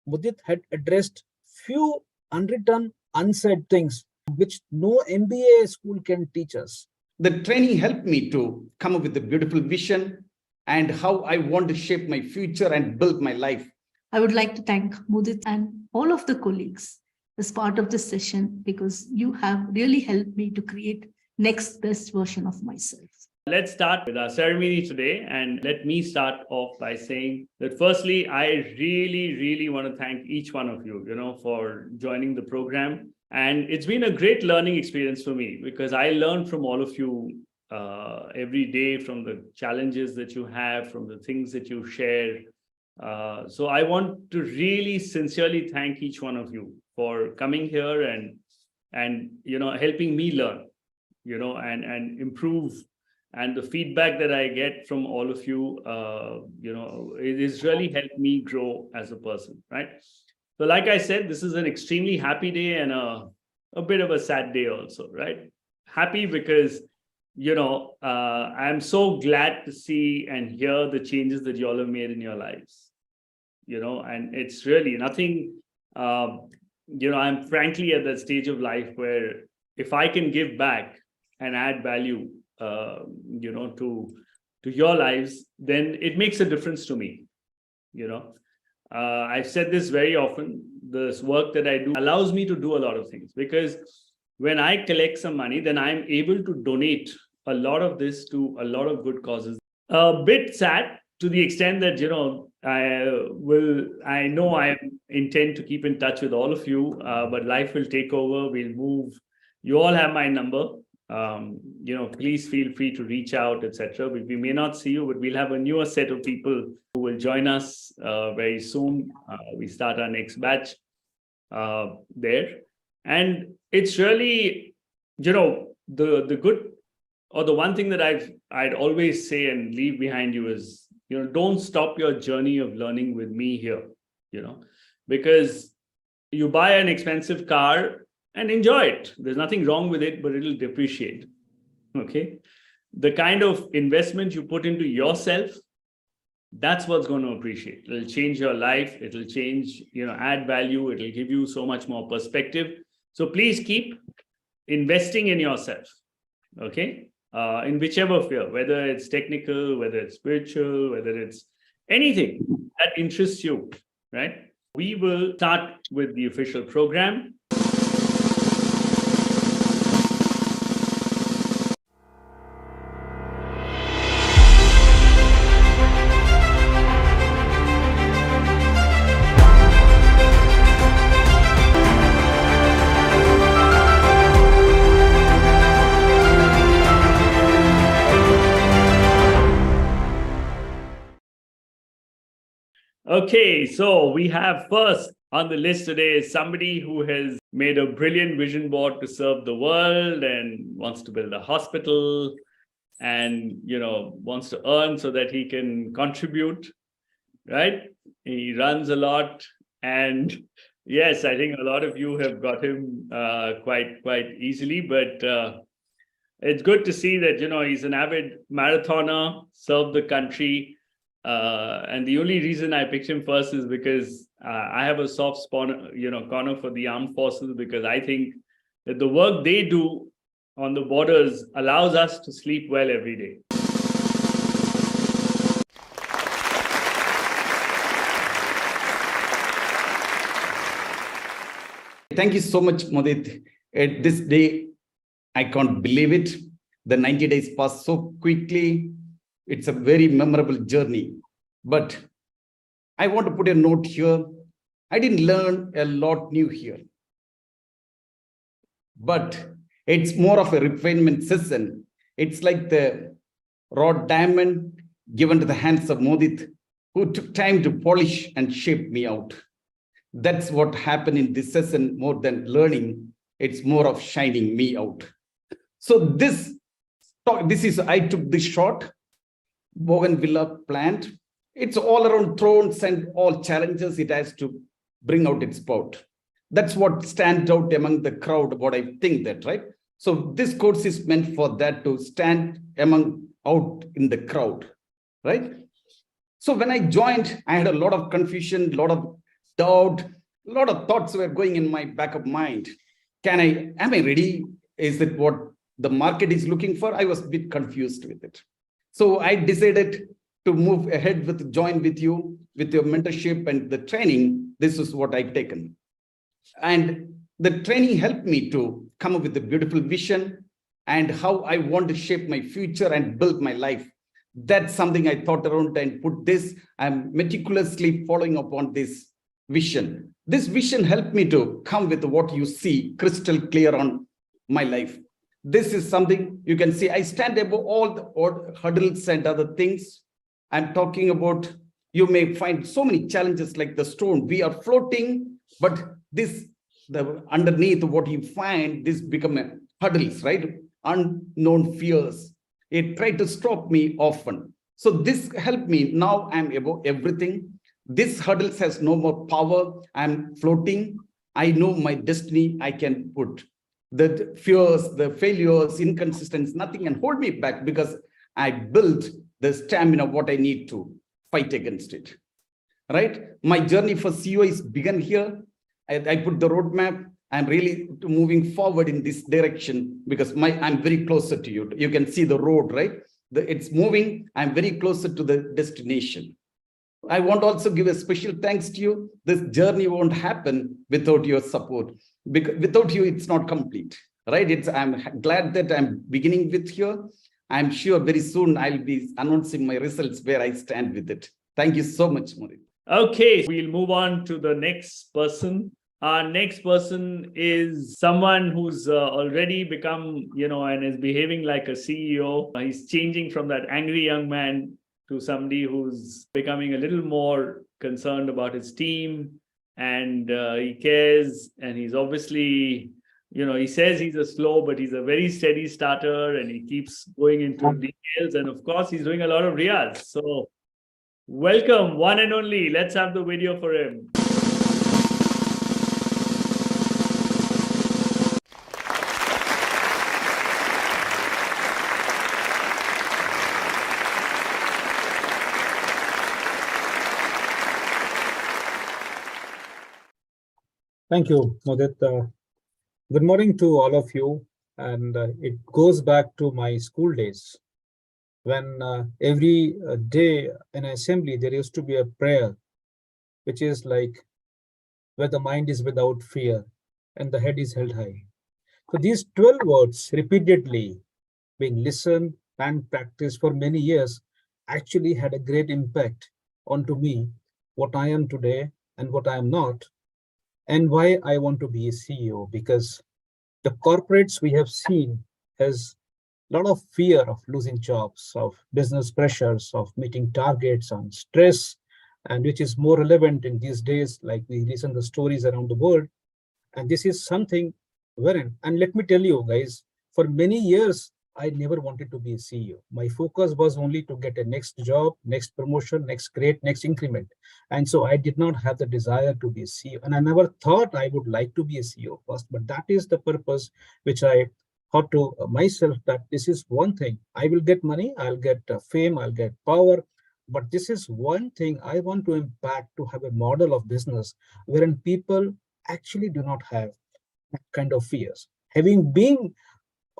Mudit had addressed few unwritten, unsaid things which no MBA school can teach us. The training helped me to come up with a beautiful vision and how I want to shape my future and build my life. I would like to thank Mudit and all of the colleagues as part of this session because you have really helped me to create next best version of myself. Let's start with our ceremony today. And let me start off by saying that firstly, I really want to thank each one of you, for joining the program. And it's been a great learning experience for me because I learn from all of you every day, from the challenges that you have, from the things that you share. So I want to really sincerely thank each one of you for coming here and helping me learn, and improve. And the feedback that I get from all of you, it has really helped me grow as a person, right? So like I said, this is an extremely happy day and a bit of a sad day also, right? Happy because, I'm so glad to see and hear the changes that you all have made in your lives, and it's really nothing, I'm frankly at that stage of life where if I can give back and add value, to your lives, then it makes a difference to me. I've said this very often. This work that I do allows me to do a lot of things because when I collect some money, then I'm able to donate a lot of this to a lot of good causes. A bit sad to the extent that, I know I intend to keep in touch with all of you, but life will take over. We'll move. You all have my number. Please feel free to reach out, etc. We may not see you, but we'll have a newer set of people who will join us very soon. We start our next batch there. And it's really, the good, or the one thing that I'd always say and leave behind you is, don't stop your journey of learning with me here, because you buy an expensive car and enjoy it. There's nothing wrong with it, but it'll depreciate. Okay. The kind of investment you put into yourself, that's what's going to appreciate. It'll change your life. It'll change, add value. It'll give you so much more perspective. So please keep investing in yourself. Okay. In whichever field, whether it's technical, whether it's spiritual, whether it's anything that interests you, right? We will start with the official program. Okay, so we have first on the list today is somebody who has made a brilliant vision board to serve the world and wants to build a hospital and, wants to earn so that he can contribute, right? He runs a lot. And yes, I think a lot of you have got him quite easily, but it's good to see that, he's an avid marathoner, served the country. And the only reason I picked him first is because I have a soft spot, corner for the armed forces, because I think that the work they do on the borders allows us to sleep well every day. Thank you so much, Mudit. At this day, I can't believe it. The 90 days passed so quickly. It's a very memorable journey. But I want to put a note here. I didn't learn a lot new here. But it's more of a refinement session. It's like the raw diamond given to the hands of Mudit, who took time to polish and shape me out. That's what happened in this session. More than learning, it's more of shining me out. So this is, I took this shot, Bougainvillea plant. It's all around thrones and all challenges it has to bring out its spout. That's what stands out among the crowd, what I think that, right? So this course is meant for that, to stand out in the crowd, right? So when I joined, I had a lot of confusion, a lot of doubt, a lot of thoughts were going in my back of mind. Am I ready? Is it what the market is looking for? I was a bit confused with it. So I decided to move ahead join with you, with your mentorship and the training. This is what I've taken. And the training helped me to come up with a beautiful vision and how I want to shape my future and build my life. That's something I thought around and put this. I'm meticulously following up on this vision. This vision helped me to come with what you see crystal clear on my life. This is something you can see. I stand above all the hurdles and other things. I'm talking about, you may find so many challenges like the stone. We are floating, but underneath what you find, this become hurdles, right? Unknown fears. It tried to stop me often. So this helped me. Now I'm above everything. This hurdles has no more power. I'm floating. I know my destiny. I can put the fears, the failures, inconsistencies, nothing can hold me back because I built the stamina, what I need to fight against it, right? My journey for CEO is begun here. I put the roadmap. I'm really moving forward in this direction because I'm very closer to you. You can see the road, right? It's moving. I'm very closer to the destination. I want to also give a special thanks to you. This journey won't happen without your support. Because without you, it's not complete, right? I'm glad that I'm beginning with here. I'm sure very soon I'll be announcing my results where I stand with it. Thank you so much, Mudit. Okay, we'll move on to the next person. Our next person is someone who's already become, and is behaving like a CEO. He's changing from that angry young man to somebody who's becoming a little more concerned about his team, and he cares, and he's obviously, he says he's a slow, but he's a very steady starter, and he keeps going into details, and of course, he's doing a lot of riyas. So welcome, one and only. Let's have the video for him. Thank you, Mudit. Good morning to all of you. And it goes back to my school days when every day in assembly, there used to be a prayer, which is like, where the mind is without fear and the head is held high. So these 12 words repeatedly being listened and practiced for many years actually had a great impact onto me, what I am today and what I am not. And why I want to be a CEO, because the corporates we have seen has a lot of fear of losing jobs, of business pressures, of meeting targets, and stress, and which is more relevant in these days, like we listen to stories around the world. And this is something wherein, and let me tell you guys, for many years, I never wanted to be a CEO. My focus was only to get a next job, next promotion, next grade, next increment. And so I did not have the desire to be a CEO. And I never thought I would like to be a CEO first, but that is the purpose which I thought to myself that this is one thing. I will get money, I'll get fame, I'll get power. But this is one thing I want to impact, to have a model of business wherein people actually do not have that kind of fears. Having been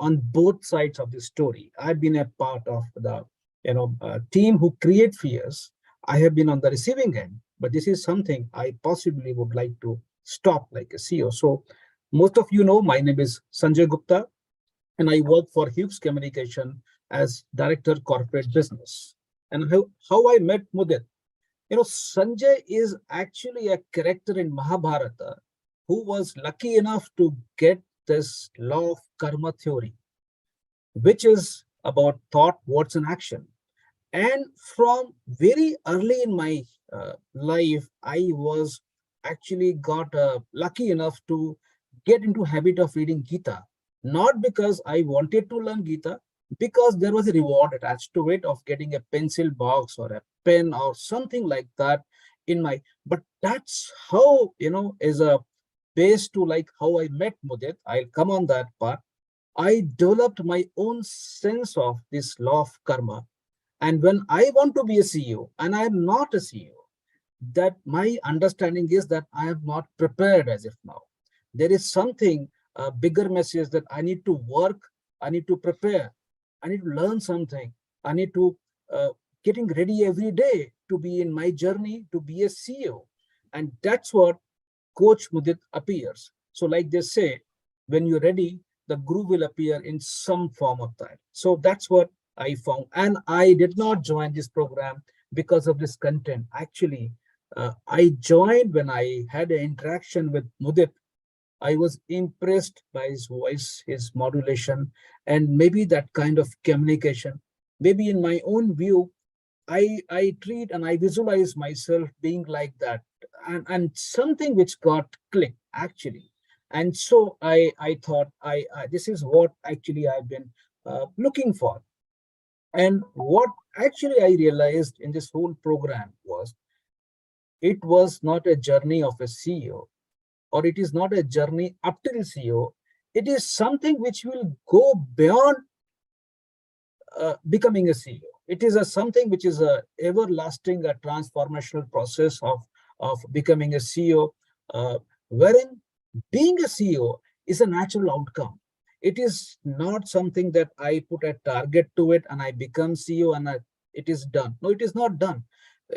on both sides of the story, I've been a part of the team who create fears. I have been on the receiving end, but this is something I possibly would like to stop like a CEO. So most of you know, my name is Sanjay Gupta, and I work for Hughes Communication as Director Corporate Business. And how I met Mudit. Sanjay is actually a character in Mahabharata who was lucky enough to get this law of karma theory, which is about thought, words, and action. And from very early in my life, I was actually got lucky enough to get into habit of reading Gita, not because I wanted to learn Gita, because there was a reward attached to it of getting a pencil box or a pen or something like that but that's how, is a base to like how I met Mudit. I'll come on that part. I developed my own sense of this law of karma. And when I want to be a CEO, and I'm not a CEO, that my understanding is that I am not prepared as of now. There is something, a bigger message that I need to work, I need to prepare, I need to learn something, I need to getting ready every day to be in my journey to be a CEO. And that's what Coach Mudit appears. So like they say, when you're ready, the groove will appear in some form of time. So that's what I found. And I did not join this program because of this content. Actually, I joined when I had an interaction with Mudit. I was impressed by his voice, his modulation, and maybe that kind of communication. Maybe in my own view, I treat and I visualize myself being like that, and something which got clicked actually. And so I thought I this is what actually I've been looking for. And what actually I realized in this whole program was it was not a journey of a CEO, or it is not a journey up to the CEO. It is something which will go beyond becoming a CEO. It is a something which is a everlasting, a transformational process of becoming a CEO, wherein being a CEO is a natural outcome. It is not something that I put a target to it and I become CEO and it is done. No, it is not done.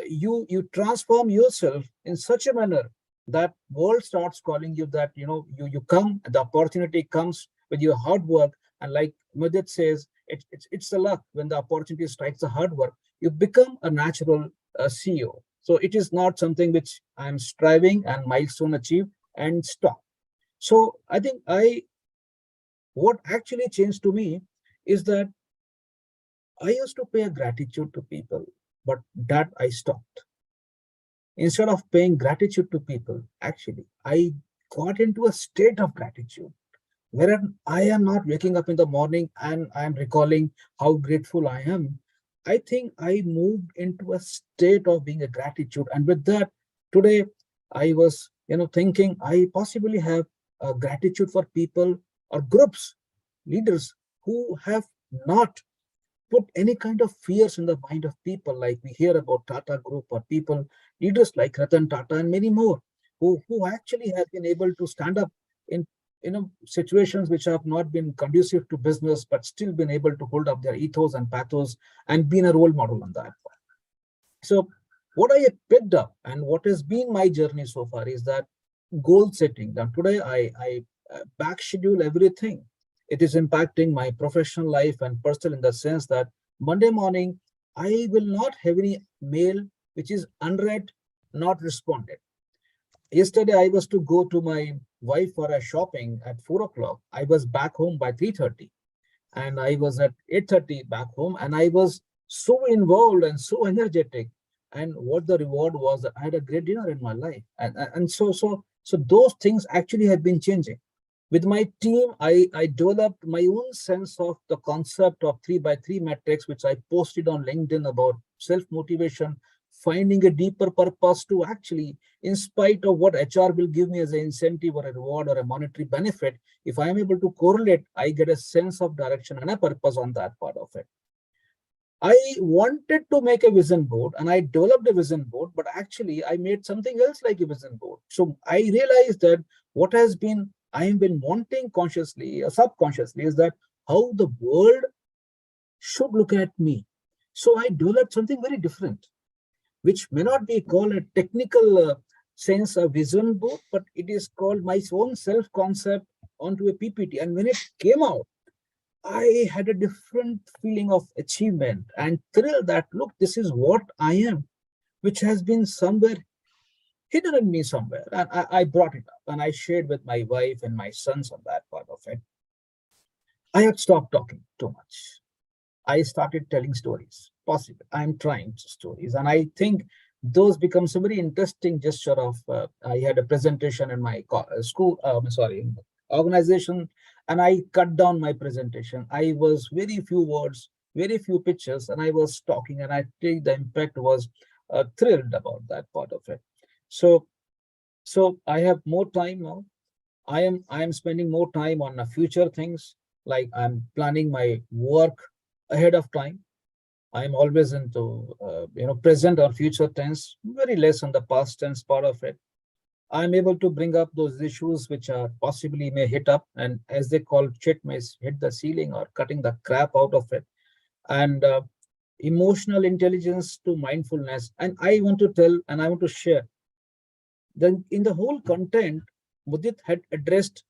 You transform yourself in such a manner that world starts calling you, that you come, the opportunity comes with your hard work. And like Mudit says, it's the luck. When the opportunity strikes the hard work, you become a natural CEO. So it is not something which I'm striving and milestone achieve and stop. So I think what actually changed to me is that I used to pay a gratitude to people, but that I stopped. Instead of paying gratitude to people, actually, I got into a state of gratitude wherein I am not waking up in the morning and I am recalling how grateful I am. I think I moved into a state of being a gratitude. And with that, today I was, thinking I possibly have a gratitude for people or groups, leaders who have not put any kind of fears in the mind of people, like we hear about Tata Group, or people, leaders like Ratan Tata and many more, who actually have been able to stand up in situations which have not been conducive to business, but still been able to hold up their ethos and pathos and been a role model on that. So what I have picked up and what has been my journey so far is that goal setting. Now today I back schedule everything. It is impacting my professional life and personal, in the sense that Monday morning, I will not have any mail which is unread, not responded. Yesterday, I was to go to my wife for a shopping at 4 o'clock. I was back home by 3:30, and I was at 8:30 back home, and I was so involved and so energetic. And what the reward was that I had a great dinner in my life. And so those things actually have been changing. With my team, I developed my own sense of the concept of 3x3 metrics, which I posted on LinkedIn about self-motivation, finding a deeper purpose to actually, in spite of what HR will give me as an incentive or a reward or a monetary benefit, if I am able to correlate, I get a sense of direction and a purpose on that part of it. I wanted to make a vision board and I developed a vision board, but actually I made something else like a vision board. So I realized that what I have been wanting consciously or subconsciously is that how the world should look at me. So I developed something very different, which may not be called a technical sense of vision board, but it is called my own self-concept onto a PPT. And when it came out, I had a different feeling of achievement and thrill that, look, this is what I am, which has been somewhere hidden in me somewhere. And I brought it up and I shared with my wife and my sons on that part of it. I had stopped talking too much. I started telling stories. Possible. I'm trying stories. And I think those becomes a very interesting gesture of, I had a presentation in my school, organization, and I cut down my presentation. I was very few words, very few pictures, and I was talking, and I think the impact was thrilled about that part of it. So I have more time now. I am spending more time on future things, like I'm planning my work ahead of time. I'm always into present or future tense, very less on the past tense part of it. I'm able to bring up those issues which are possibly may hit up, and as they call shit, may hit the ceiling or cutting the crap out of it. And emotional intelligence to mindfulness. And I want to tell and I want to share. Then in the whole content, Mudit had addressed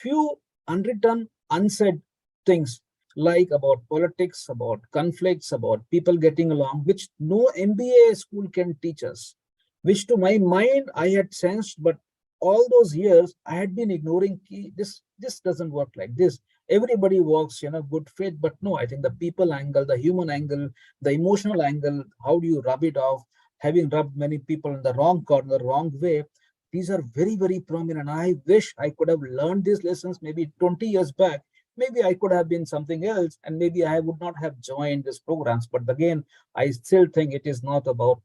few unwritten, unsaid things like about politics, about conflicts, about people getting along, which no MBA school can teach us, which to my mind I had sensed, but all those years I had been ignoring this doesn't work like this. Everybody works, good faith, but no, I think the people angle, the human angle, the emotional angle, how do you rub it off, having rubbed many people in the wrong corner, wrong way, these are very, very prominent. I wish I could have learned these lessons maybe 20 years back. Maybe I could have been something else, and maybe I would not have joined these programs. But again, I still think it is not about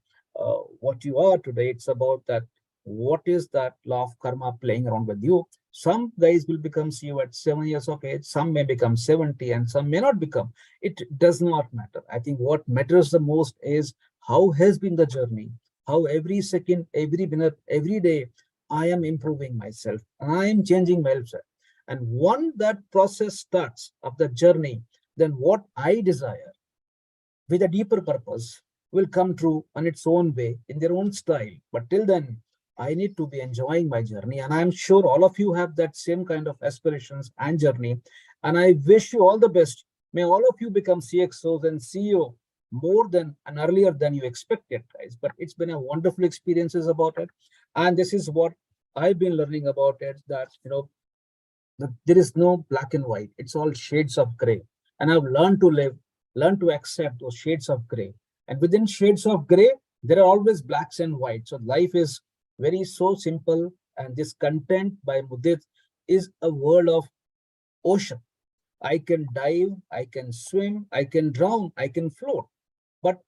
what you are today. It's about that what is that law of karma playing around with you. Some guys will become CEO at 7 years of age, some may become 70, and some may not become. It does not matter. I think what matters the most is how has been the journey, how every second, every minute, every day, I am improving myself, and I am changing myself. And once that process starts of the journey, then what I desire with a deeper purpose will come true on its own way, in their own style. But till then, I need to be enjoying my journey. And I'm sure all of you have that same kind of aspirations and journey. And I wish you all the best. May all of you become CXOs and CEO more than and earlier than you expected, guys. But it's been a wonderful experiences about it. And this is what I've been learning about it, that, there is no black and white. It's all shades of gray. And I've learned to live, learn to accept those shades of gray. And within shades of gray, there are always blacks and whites. So life is very so simple. And this content by Mudit is a world of ocean. I can dive, I can swim, I can drown, I can float.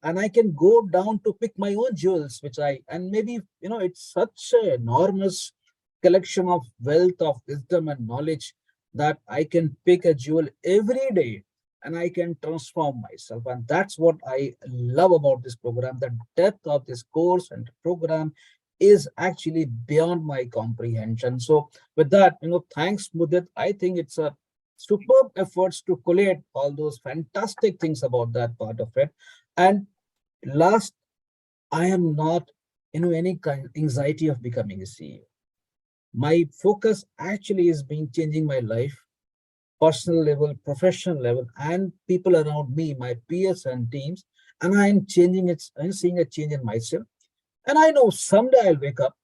And I can go down to pick my own jewels, and maybe, it's such an enormous collection of wealth of wisdom and knowledge that I can pick a jewel every day and I can transform myself. And that's what I love about this program. The depth of this course and program is actually beyond my comprehension. So with that, thanks, Mudit. I think it's a superb efforts to collate all those fantastic things about that part of it. And last, I am not any kind of anxiety of becoming a CEO. My focus actually is changing my life, personal level, professional level, and people around me, my peers and teams. And I am changing it. I'm seeing a change in myself. And I know someday I'll wake up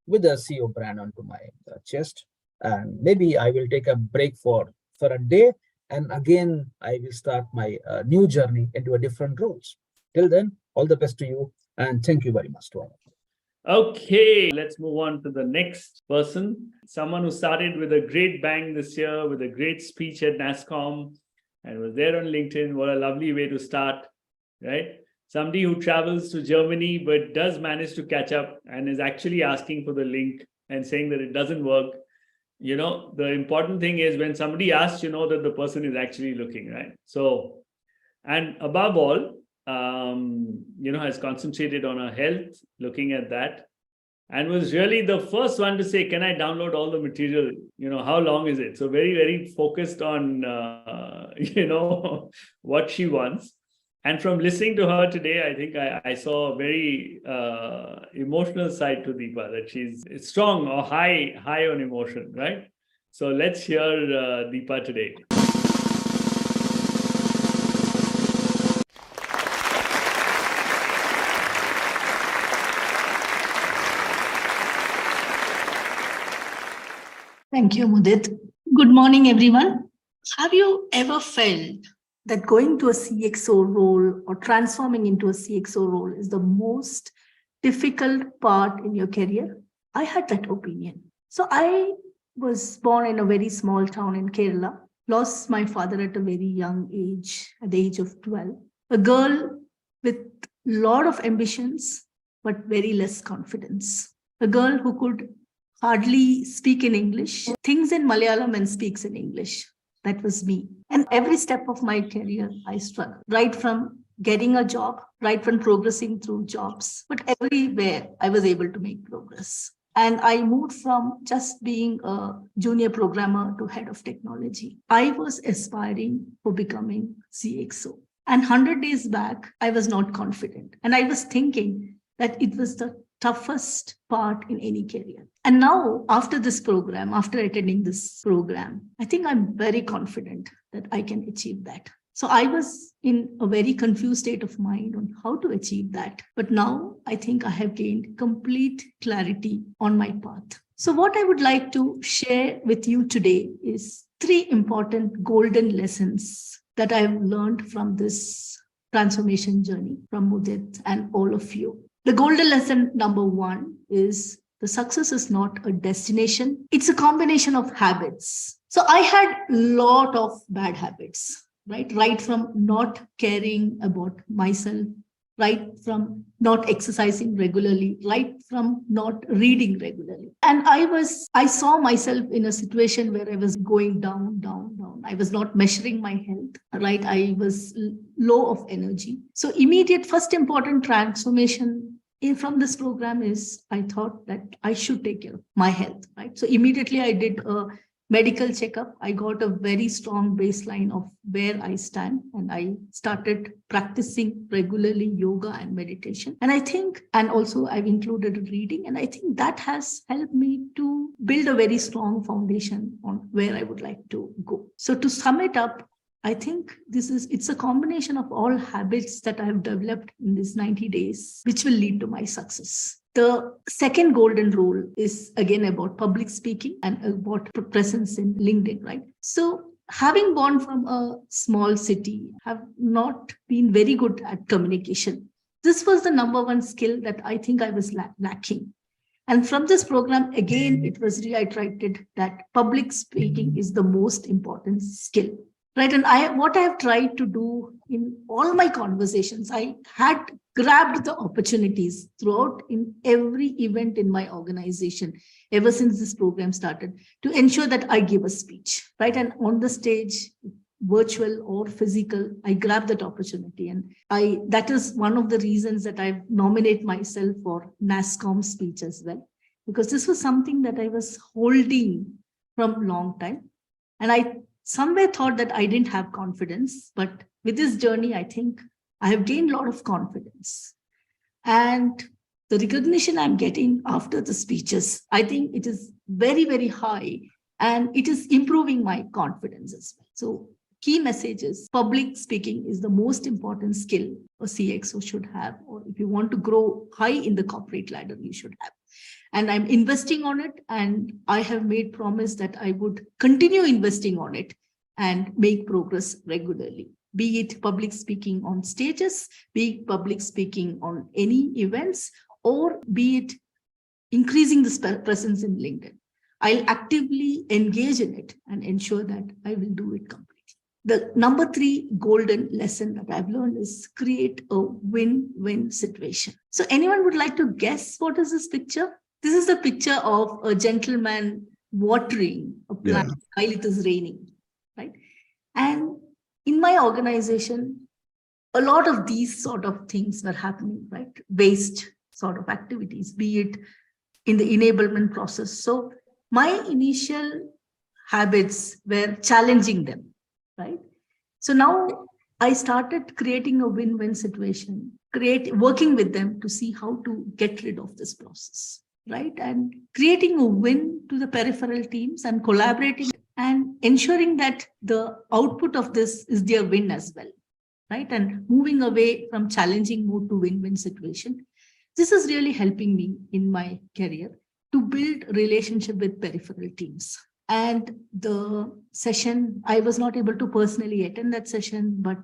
with a CEO brand onto my chest. And maybe I will take a break for a day. And again, I will start my new journey into a different roles. Till then, all the best to you. And thank you very much to all of you. Okay, let's move on to the next person. Someone who started with a great bang this year with a great speech at NASSCOM and was there on LinkedIn. What a lovely way to start, right? Somebody who travels to Germany but does manage to catch up and is actually asking for the link and saying that it doesn't work. The important thing is when somebody asks, that the person is actually looking, right? So, and above all, has concentrated on her health, looking at that, and was really the first one to say, can I download all the material? How long is it? So very, very focused on, what she wants. And from listening to her today, I think I saw a very emotional side to Deepa, that she's strong or high on emotion, right? So let's hear Deepa today. Thank you, Mudit. Good morning, everyone. Have you ever felt that going to a CXO role or transforming into a CXO role is the most difficult part in your career? I had that opinion. So I was born in a very small town in Kerala, lost my father at a very young age, at the age of 12. A girl with a lot of ambitions, but very less confidence. A girl who could hardly speak in English, thinks in Malayalam and speaks in English. That was me. And every step of my career, I struggled. Right from getting a job, right from progressing through jobs, but everywhere I was able to make progress. And I moved from just being a junior programmer to head of technology. I was aspiring for becoming CXO. And 100 days back, I was not confident. And I was thinking that it was the toughest part in any career. And now, after this program, after attending this program, I think I'm very confident that I can achieve that. So I was in a very confused state of mind on how to achieve that. But now I think I have gained complete clarity on my path. So what I would like to share with you today is 3 important golden lessons that I have learned from this transformation journey from Mudit and all of you. The golden lesson number 1 is the success is not a destination. It's a combination of habits. So I had a lot of bad habits. Right from not caring about myself, right from not exercising regularly, right from not reading regularly. And I saw myself in a situation where I was going down. I was not measuring my health, right? I was low of energy. So immediate first important transformation from this program is I thought that I should take care of my health, right? So immediately I did a medical checkup. I got a very strong baseline of where I stand, and I started practicing regularly yoga and meditation. And also I've included reading, and I think that has helped me to build a very strong foundation on where I would like to go. So to sum it up, I think it's a combination of all habits that I've developed in these 90 days, which will lead to my success. The second golden rule is again about public speaking and about presence in LinkedIn, right? So having gone from a small city, have not been very good at communication. This was the number 1 skill that I think I was lacking. And from this program, again, it was reiterated that public speaking is the most important skill. Right. And what I have tried to do in all my conversations, I had grabbed the opportunities throughout in every event in my organization, ever since this program started, to ensure that I give a speech, right? And on the stage, virtual or physical, I grabbed that opportunity. And that is one of the reasons that I nominate myself for NASSCOM speech as well, because this was something that I was holding from a long time. And I somewhere thought that I didn't have confidence, but with this journey, I think I have gained a lot of confidence. And the recognition I'm getting after the speeches, I think it is very, very high, and it is improving my confidence as well. So key message is public speaking is the most important skill a CXO should have, or if you want to grow high in the corporate ladder, you should have. And I'm investing on it, and I have made promise that I would continue investing on it and make progress regularly, be it public speaking on stages, be it public speaking on any events, or be it increasing the presence in LinkedIn. I'll actively engage in it and ensure that I will do it completely. The number 3 golden lesson that I've learned is create a win-win situation. So anyone would like to guess what is this picture? This is the picture of a gentleman watering a plant while it is raining, right? And in my organization, a lot of these sort of things were happening, right? Waste sort of activities, be it in the enablement process. So my initial habits were challenging them, right? So now I started creating a win-win situation, working with them to see how to get rid of this process, right? And creating a win to the peripheral teams and collaborating and ensuring that the output of this is their win as well, right? And moving away from challenging mode to win-win situation. This is really helping me in my career to build relationship with peripheral teams. And the session, I was not able to personally attend that session, but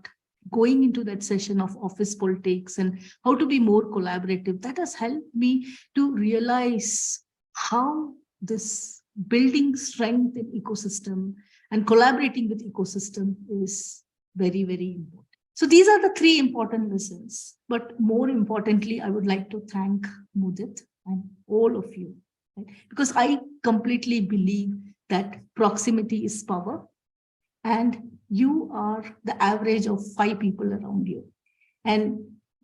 going into that session of office politics and how to be more collaborative, that has helped me to realize how this building strength in ecosystem and collaborating with ecosystem is very, very important. So these are the 3 important lessons. But more importantly, I would like to thank Mudit and all of you, right? Because I completely believe that proximity is power, and you are the average of 5 people around you. And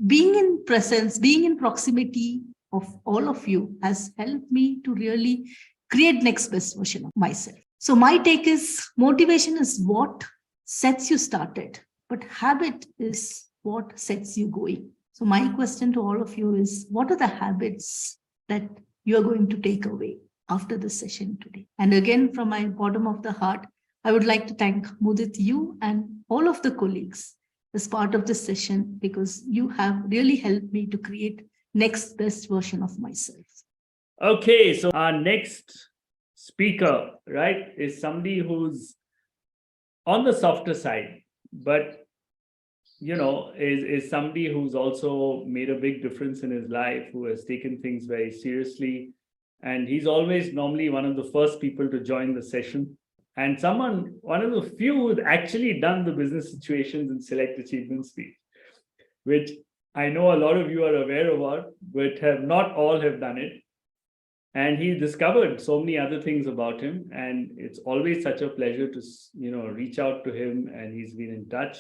being in presence, being in proximity of all of you has helped me to really create next best version of myself. So my take is motivation is what sets you started, but habit is what sets you going. So my question to all of you is, what are the habits that you are going to take away after this session today? And again, from my bottom of the heart, I would like to thank Mudit, you and all of the colleagues as part of this session, because you have really helped me to create next best version of myself. Okay, so our next speaker, right, is somebody who's on the softer side, but is somebody who's also made a big difference in his life, who has taken things very seriously. And he's always normally one of the first people to join the session. And one of the few who's actually done the business situations and select achievement speech, which I know a lot of you are aware about, but not all have done it. And he discovered so many other things about him. And it's always such a pleasure to, reach out to him, and he's been in touch.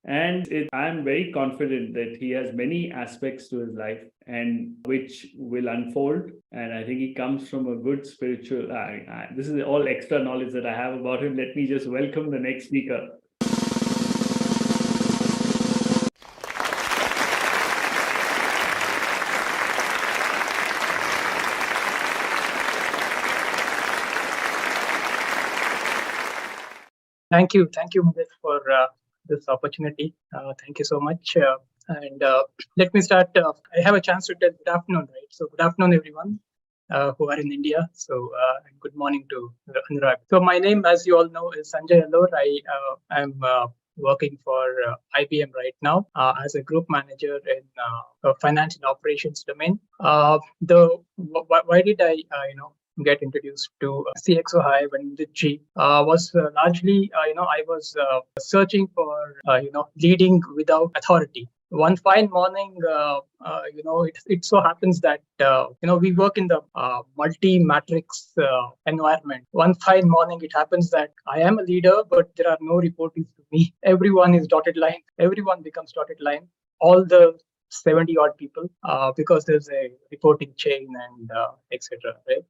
And I'm very confident that he has many aspects to his life and which will unfold. And I think he comes from a good spiritual, this is all extra knowledge that I have about him. Let me just welcome the next speaker. Thank you, Mudit, for this opportunity. Thank you so much. Let me start. I have a chance to tell good afternoon, right? So good afternoon, everyone who are in India. So and good morning to Anurag. So my name, as you all know, is Sanjay Allur. I am working for IBM right now as a group manager in finance and operations domain. Why did I, get introduced to CXO Hive and Mudit was largely, I was searching for, leading without authority. One fine morning, it so happens that, we work in the multi-matrix environment. One fine morning, it happens that I am a leader, but there are no reportees to me. Everyone is dotted line. Everyone becomes dotted line. All the 70 odd people because there's a reporting chain and etc. Right?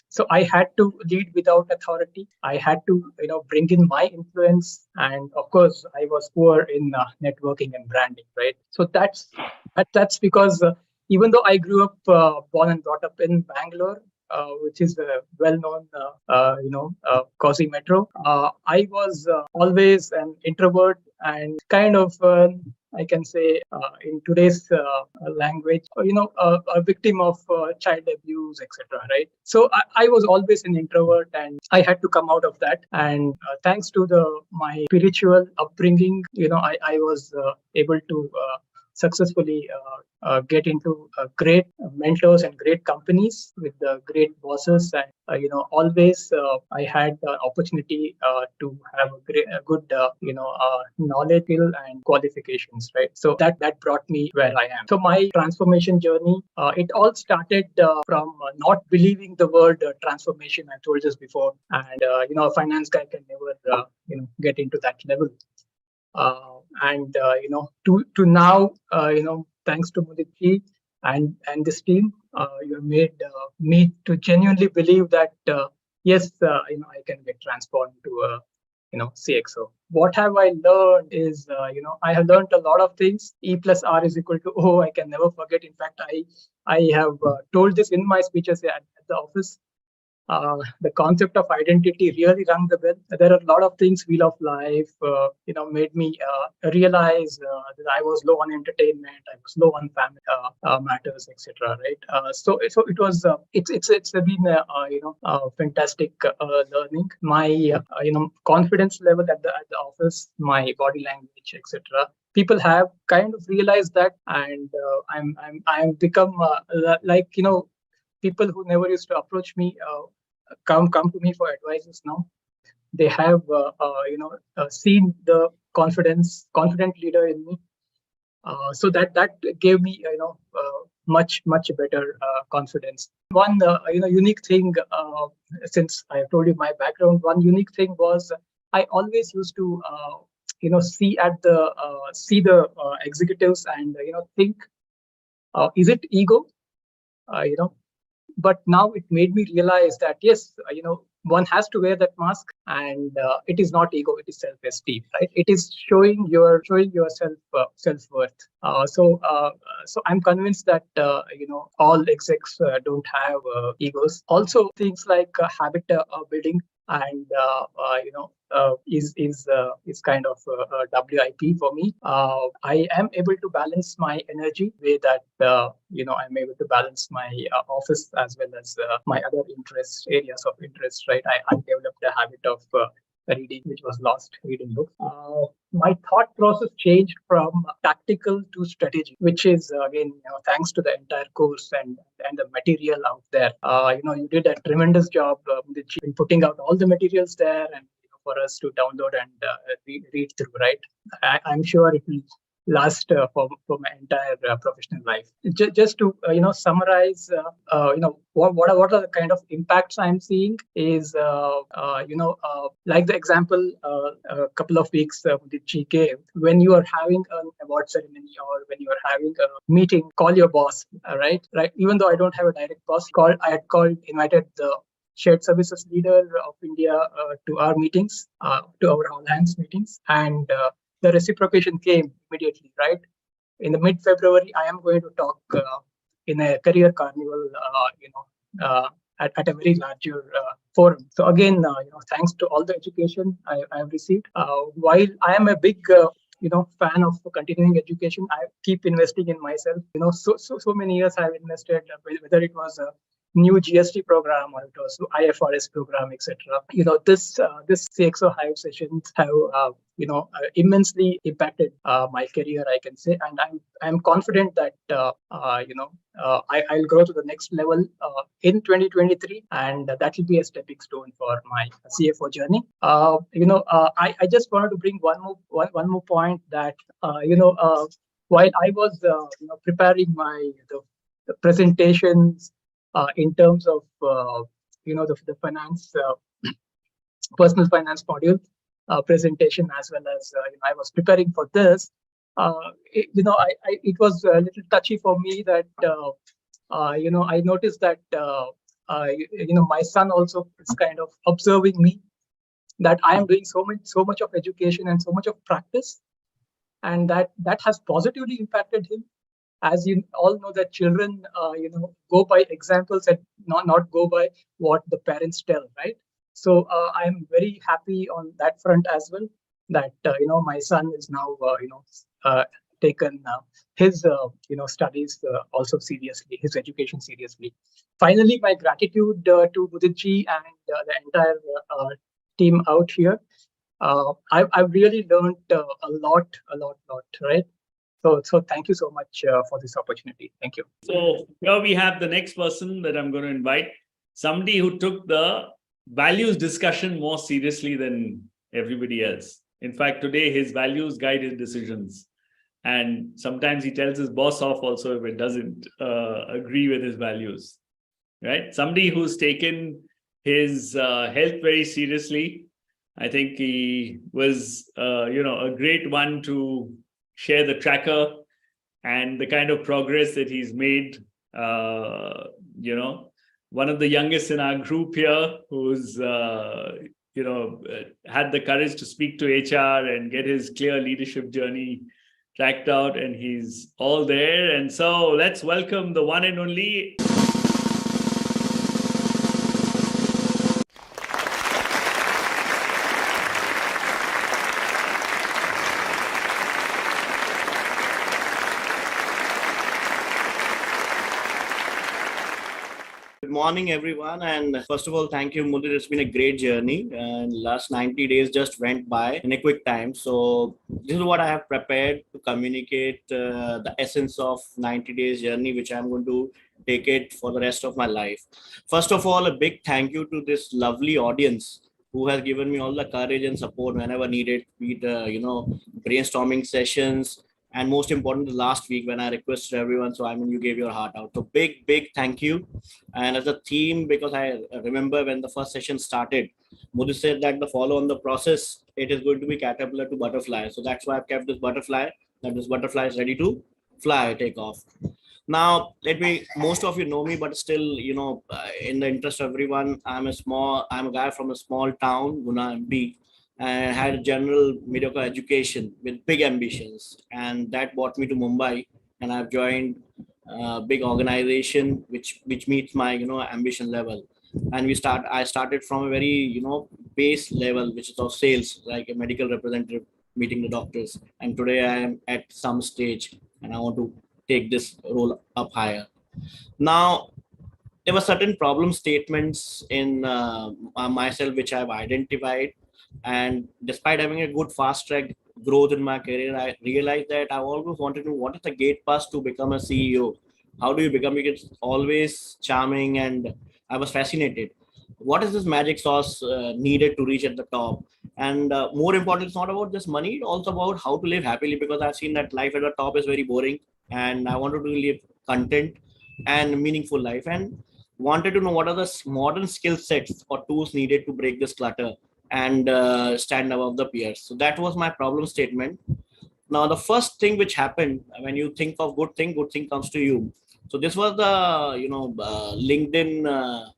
So I had to lead without authority. I had to bring in my influence, and of course I was poor in networking and branding. Right. So that's because even though I grew up born and brought up in Bangalore, which is a well-known, Cozy metro. I was always an introvert and kind of, I can say, in today's language, a victim of child abuse, etc. Right? So I was always an introvert, and I had to come out of that. And thanks to my spiritual upbringing, I was able to successfully get into great mentors and great companies with great bosses, and always I had the opportunity to have a good knowledge, skill, and qualifications, right? So that brought me where I am. So my transformation journey, it all started from not believing the word transformation. I told this before, and a finance guy can never get into that level. To now, thanks to Mudit and this team, you have made me to genuinely believe that yes, I can get transformed to CXO. What have I learned is, I have learned a lot of things. E plus R is equal to O. I can never forget. In fact, I have told this in my speeches at the office. The concept of identity really rang the bell. There are a lot of things, Wheel of Life, made me realize that I was low on entertainment, I was low on family matters, etc. Right? So it was, it's been a fantastic learning. My confidence level at the office, my body language, etc. People have kind of realized that, and I'm become people who never used to approach me come to me for advices now. They have seen the confident leader in me. So that gave me much better confidence. One unique thing, since I have told you my background, one unique thing was I always used to see the executives and think, is it ego? But now it made me realize that yes, one has to wear that mask, and it is not ego, it is self-esteem, right? It is showing your self-worth. So I'm convinced that all execs don't have egos. Also, things like habit building and is kind of WIP for me. I am able to balance my energy way that I'm able to balance my office as well as my other areas of interest. Right, I developed a habit of reading, which was lost, reading books. My thought process changed from tactical to strategic, which is again thanks to the entire course and the material out there. You did a tremendous job in putting out all the materials there and for us to download and read through. Right, I'm sure it will last for my entire professional life. Just to summarize, what are the kind of impacts I'm seeing is like the example a couple of weeks Mudit gave. When you are having an award ceremony or when you are having a meeting, call your boss. Right. Even though I don't have a direct boss, I had invited the shared services leader of India to our meetings, to our Allianz meetings, and the reciprocation came immediately. Right, in the mid-February, I am going to talk in a career carnival, at a very larger forum. So again, thanks to all the education I have received. While I am a big fan of continuing education, I keep investing in myself. So many years I've invested, whether it was a new GST program or it was IFRS program, etc. This CXO Hive sessions have immensely impacted my career, I can say, and I'm confident that I'll grow to the next level in 2023, and that will be a stepping stone for my CFO journey. I just wanted to bring one more point that while I was preparing the presentations in terms of the finance personal finance module presentation, as well as I was preparing for this. It was a little touchy for me that I noticed that my son also is kind of observing me, that I am doing so much of education and so much of practice, and that has positively impacted him. As you all know, that children go by examples and not go by what the parents tell, right? So I'm very happy on that front as well, that my son is now taken his studies also seriously, his education seriously. Finally, my gratitude to Mudit and the entire team out here. I've really learned a lot, right? So thank you so much for this opportunity. Thank you. So here we have the next person that I'm going to invite, somebody who took the values discussion more seriously than everybody else. In fact, today his values guide his decisions. And sometimes he tells his boss off also if it doesn't agree with his values, right? Somebody who's taken his health very seriously. I think he was, a great one to share the tracker and the kind of progress that he's made. One of the youngest in our group here, who's had the courage to speak to HR and get his clear leadership journey tracked out, and he's all there. And so let's welcome the one and only. Good morning, everyone. And first of all, thank you, Mudit. It's been a great journey. And last 90 days just went by in a quick time. So this is what I have prepared to communicate the essence of 90 days journey, which I'm going to take it for the rest of my life. First of all, a big thank you to this lovely audience who has given me all the courage and support whenever needed, be it, brainstorming sessions, and most important, last week when I requested everyone. So, you gave your heart out. So big thank you. And as a team, because I remember when the first session started, Mudit said that the follow on the process, it is going to be caterpillar to butterfly. So that's why I've kept this butterfly, that this butterfly is ready to fly, take off. Now, most of you know me, but still, in the interest of everyone, I'm a guy from a small town, Guna MP, and had a general mediocre education with big ambitions. And that brought me to Mumbai, and I've joined a big organization, which meets my, ambition level. And I started from a very, base level, which is of sales, like a medical representative meeting the doctors. And today I am at some stage and I want to take this role up higher. Now, there were certain problem statements in myself which I've identified, and despite having a good fast track growth in my career, I realized that I always wanted to know what is the gate pass to become a CEO. How do you become it? It's always charming, and I was fascinated. What is this magic sauce needed to reach at the top? And more important, it's not about just money, it's also about how to live happily, because I've seen that life at the top is very boring, and I wanted to live content and meaningful life, and wanted to know what are the modern skill sets or tools needed to break this clutter and stand above the peers. So that was my problem statement. Now, the first thing which happened, when you think of good thing comes to you. So this was the LinkedIn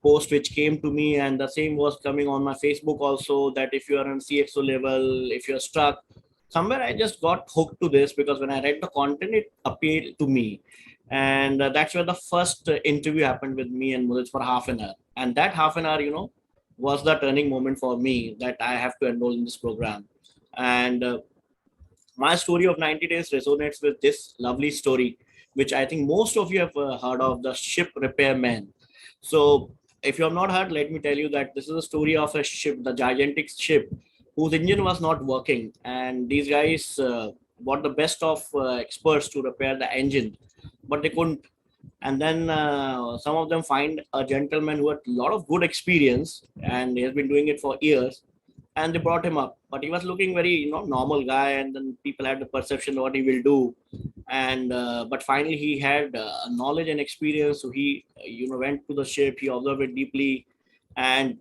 post which came to me, and the same was coming on my Facebook also, that if you are on CXO level, if you're stuck somewhere, I just got hooked to this, because when I read the content, it appealed to me. And that's where the first interview happened with me and Mudit for half an hour. And that half an hour, was the turning moment for me, that I have to enroll in this program. And my story of 90 days resonates with this lovely story, which I think most of you have heard of, the ship repairman. So if you have not heard, let me tell you that this is a story of a ship, the gigantic ship, whose engine was not working. And these guys bought the best of experts to repair the engine, but they couldn't. And then some of them find a gentleman who had a lot of good experience, and he has been doing it for years, and they brought him up. But he was looking very, normal guy, and then people had the perception of what he will do. And but finally he had knowledge and experience. So he, went to the ship, he observed it deeply, and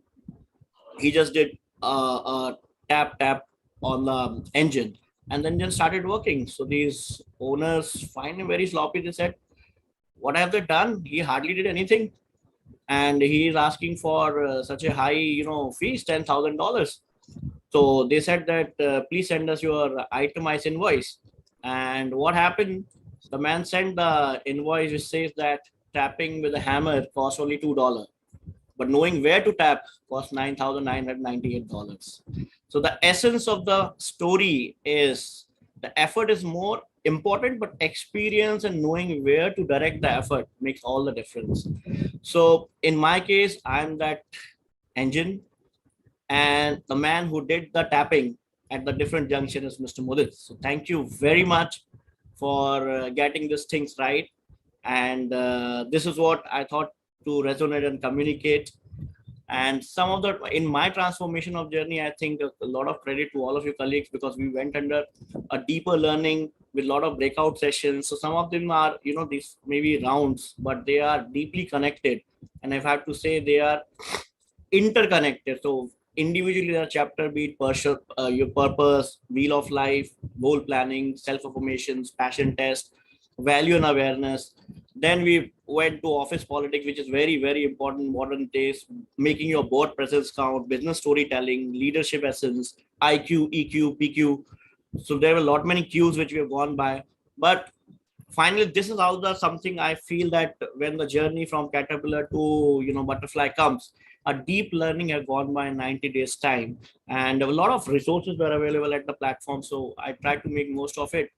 he just did a tap on the engine, and then just started working. So these owners find him very sloppy. They said, what have they done? He hardly did anything, and he is asking for such a high, fees, $10,000. So they said that please send us your itemized invoice. And what happened? The man sent the invoice which says that tapping with a hammer costs only $2, but knowing where to tap costs $9,998. So the essence of the story is the effort is more important, but experience and knowing where to direct the effort makes all the difference. So in my case, I'm that engine, and the man who did the tapping at the different junction is Mr. Mudit. So thank you very much for getting these things right. And this is what I thought to resonate and communicate. And some of the, in my transformation of journey, I think a lot of credit to all of your colleagues, because we went under a deeper learning with a lot of breakout sessions. So some of them are, these maybe rounds, but they are deeply connected. And I have to say they are interconnected. So individually, the chapter, be it your purpose, wheel of life, goal planning, self-affirmations, passion test, value and awareness. Then we went to office politics, which is very, very important in modern days, making your board presence count, business storytelling, leadership essence, IQ, EQ, PQ. So there were a lot many Qs which we have gone by. But finally, this is how something I feel that when the journey from caterpillar to butterfly comes, a deep learning has gone by in 90 days time, and a lot of resources were available at the platform. So I tried to make most of it.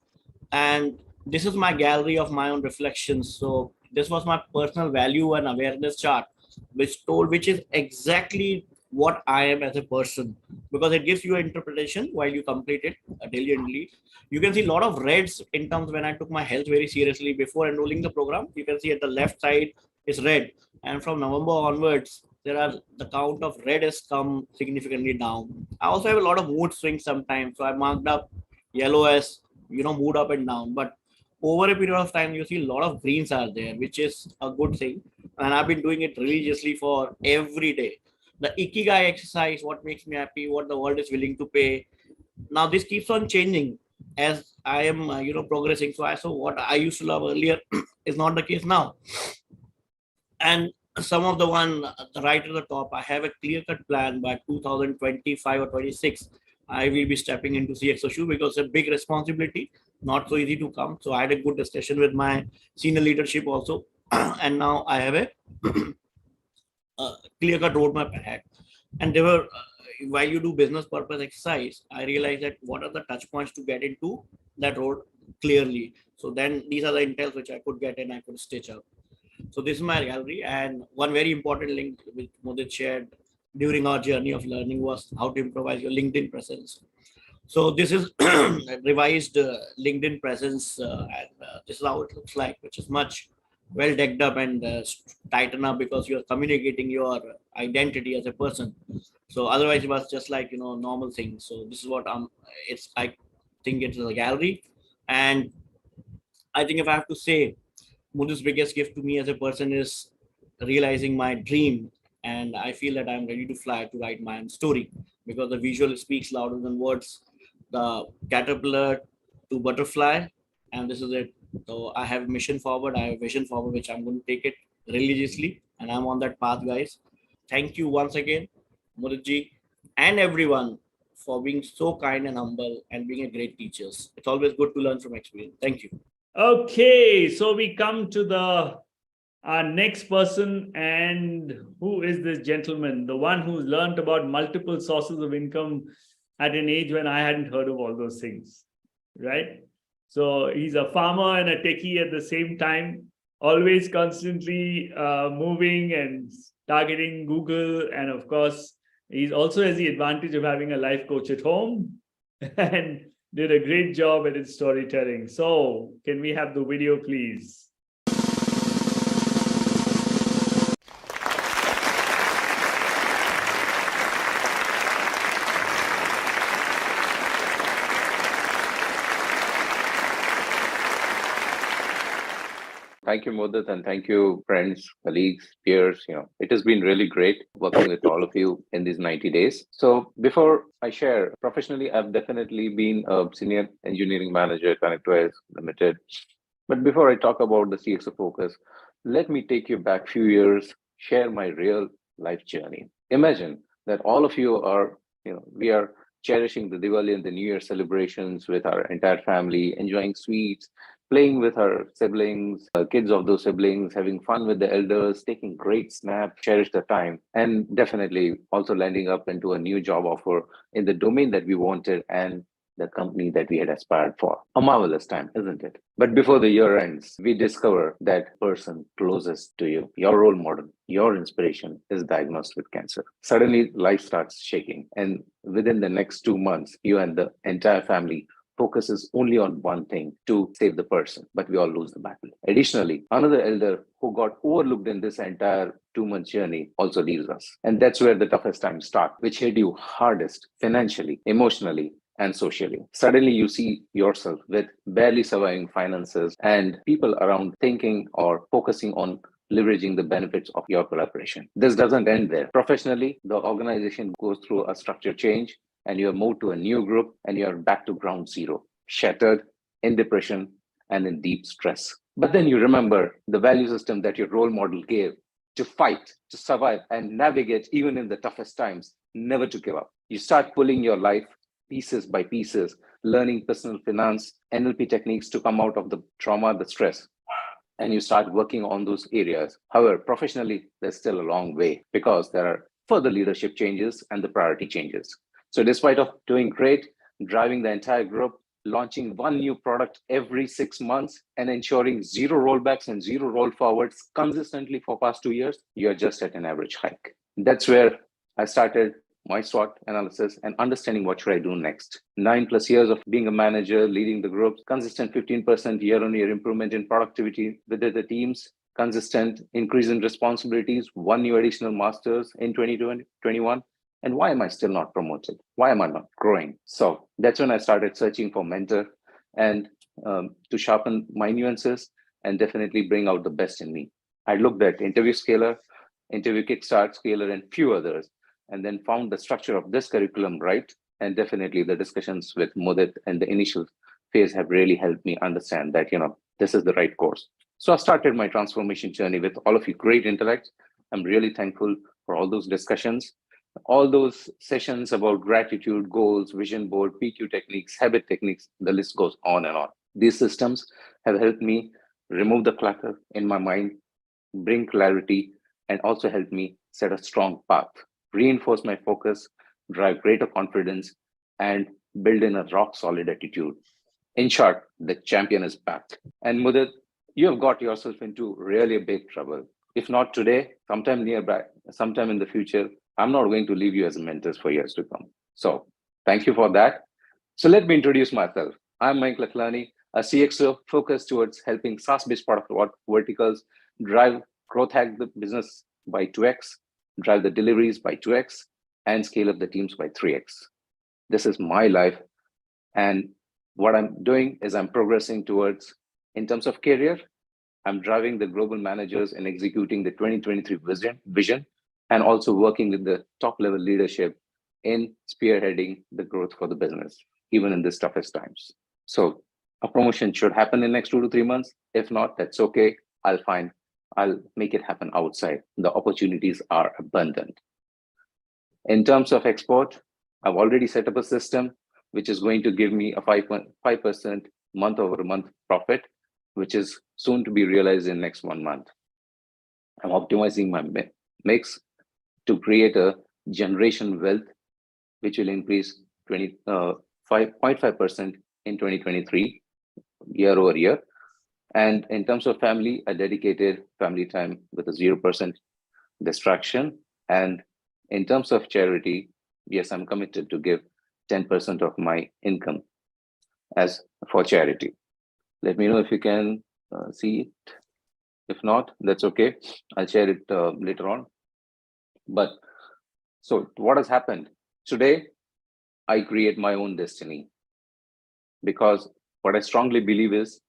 And this is my gallery of my own reflections. So this was my personal value and awareness chart, which is exactly what I am as a person, because it gives you an interpretation while you complete it diligently. You can see a lot of reds in terms when I took my health very seriously before enrolling the program. You can see at the left side is red, and from November onwards, the count of red has come significantly down. I also have a lot of mood swings sometimes, so I marked up yellow as mood up and down. But over a period of time, you see a lot of greens are there, which is a good thing. And I've been doing it religiously for every day. the ikigai exercise, what makes me happy, what the world is willing to pay. Now this keeps on changing as I am, progressing. So what I used to love earlier is not the case now. And some of the one right at the top, I have a clear-cut plan by 2025 or 26. I will be stepping into CXO shoe because it's a big responsibility, not so easy to come. So I had a good discussion with my senior leadership also, and now I have a clear-cut roadmap ahead. And they were, while you do business purpose exercise, I realized that what are the touch points to get into that road clearly. So then these are the intels which I could get and I could stitch up. So this is my gallery, and one very important link which Mudit shared during our journey of learning was how to improvise your LinkedIn presence. So this is revised LinkedIn presence, and this is how it looks like, which is much well decked up and tightened up because you're communicating your identity as a person. So otherwise it was just like normal things. So this is what it's I think it's a gallery, and I think if I have to say, Mudit's biggest gift to me as a person is realizing my dream, and I feel that I'm ready to fly to write my own story because the visual speaks louder than words. The caterpillar to butterfly, and this is it. So I have mission forward, I have vision forward, which I'm going to take it religiously, and I'm on that path, guys. Thank you once again, Muditji, and everyone for being so kind and humble and being a great teachers. It's always good to learn from experience. Thank you. Okay, so we come to our next person, and who is this gentleman? The one who's learned about multiple sources of income at an age when I hadn't heard of all those things, right? So he's a farmer and a techie at the same time, always constantly moving and targeting Google. And of course, he also has the advantage of having a life coach at home and did a great job at his storytelling. So can we have the video, please? Thank you, Mudit, and thank you, friends, colleagues, peers. It has been really great working with all of you in these 90 days. So before I share, professionally, I've definitely been a senior engineering manager at ConnectWise Limited. But before I talk about the CXO focus, let me take you back a few years, share my real life journey. Imagine that all of you are, we are cherishing the Diwali and the New Year celebrations with our entire family, enjoying sweets, playing with our siblings, kids of those siblings, having fun with the elders, taking great snaps, cherish the time, and definitely also landing up into a new job offer in the domain that we wanted and the company that we had aspired for. A marvelous time, isn't it? But before the year ends, we discover that person closest to you, your role model, your inspiration, is diagnosed with cancer. Suddenly, life starts shaking. And within the next 2 months, you and the entire family focuses only on one thing, to save the person, but we all lose the battle. Additionally, another elder who got overlooked in this entire 2-month journey also leaves us. And that's where the toughest times start, which hit you hardest financially, emotionally, and socially. Suddenly you see yourself with barely surviving finances and people around thinking or focusing on leveraging the benefits of your collaboration. This doesn't end there. Professionally, the organization goes through a structure change, and you're moved to a new group and you're back to ground zero, shattered, in depression, and in deep stress. But then you remember the value system that your role model gave: to fight, to survive, and navigate even in the toughest times, never to give up. You start pulling your life pieces by pieces, learning personal finance, NLP techniques to come out of the trauma, the stress, and you start working on those areas. However, professionally, there's still a long way because there are further leadership changes and the priority changes. So despite of doing great, driving the entire group, launching one new product every 6 months, and ensuring zero rollbacks and zero roll forwards consistently for past 2 years, you're just at an average hike. That's where I started my SWOT analysis and understanding what should I do next. 9+ years of being a manager, leading the groups, consistent 15% year-on-year improvement in productivity within the teams, consistent increase in responsibilities, 1 new additional masters in 2021. And why am I still not promoted? Why am I not growing? So that's when I started searching for mentor and to sharpen my nuances and definitely bring out the best in me. I looked at Interview Scaler, Interview Kickstart Scaler, and few others. and then found the structure of this curriculum right. And definitely the discussions with Mudit and the initial phase have really helped me understand that, this is the right course. So I started my transformation journey with all of you great intellects. I'm really thankful for all those discussions, all those sessions about gratitude, goals, vision board, PQ techniques, habit techniques, the list goes on and on. These systems have helped me remove the clutter in my mind, bring clarity, and also help me set a strong path, reinforce my focus, drive greater confidence, and build in a rock solid attitude. In short, the champion is back. And Mudit, you have got yourself into really big trouble. If not today, sometime nearby, sometime in the future, I'm not going to leave you as mentors for years to come. So thank you for that. So let me introduce myself. I'm Mike Laklani, a CXO focused towards helping SaaS-based product verticals drive growth, hack the business by 2x, drive the deliveries by 2x, and scale up the teams by 3x. This is my life. And what I'm doing is I'm progressing towards, in terms of career, I'm driving the global managers and executing the 2023 vision, and also working with the top level leadership in spearheading the growth for the business, even in these toughest times. So a promotion should happen in next 2 to 3 months. If not, that's okay. I'll make it happen outside. The opportunities are abundant. In terms of export, I've already set up a system which is going to give me a 5% month-over-month profit, which is soon to be realized in next 1 month. I'm optimizing my mix to create a generation wealth, which will increase 5.5% in 2023, year over year. And in terms of family, a dedicated family time with a 0% distraction. And in terms of charity, yes, I'm committed to give 10% of my income as for charity. Let me know if you can see it. If not, that's okay. I'll share it later on. But so what has happened? Today, I create my own destiny, because what I strongly believe is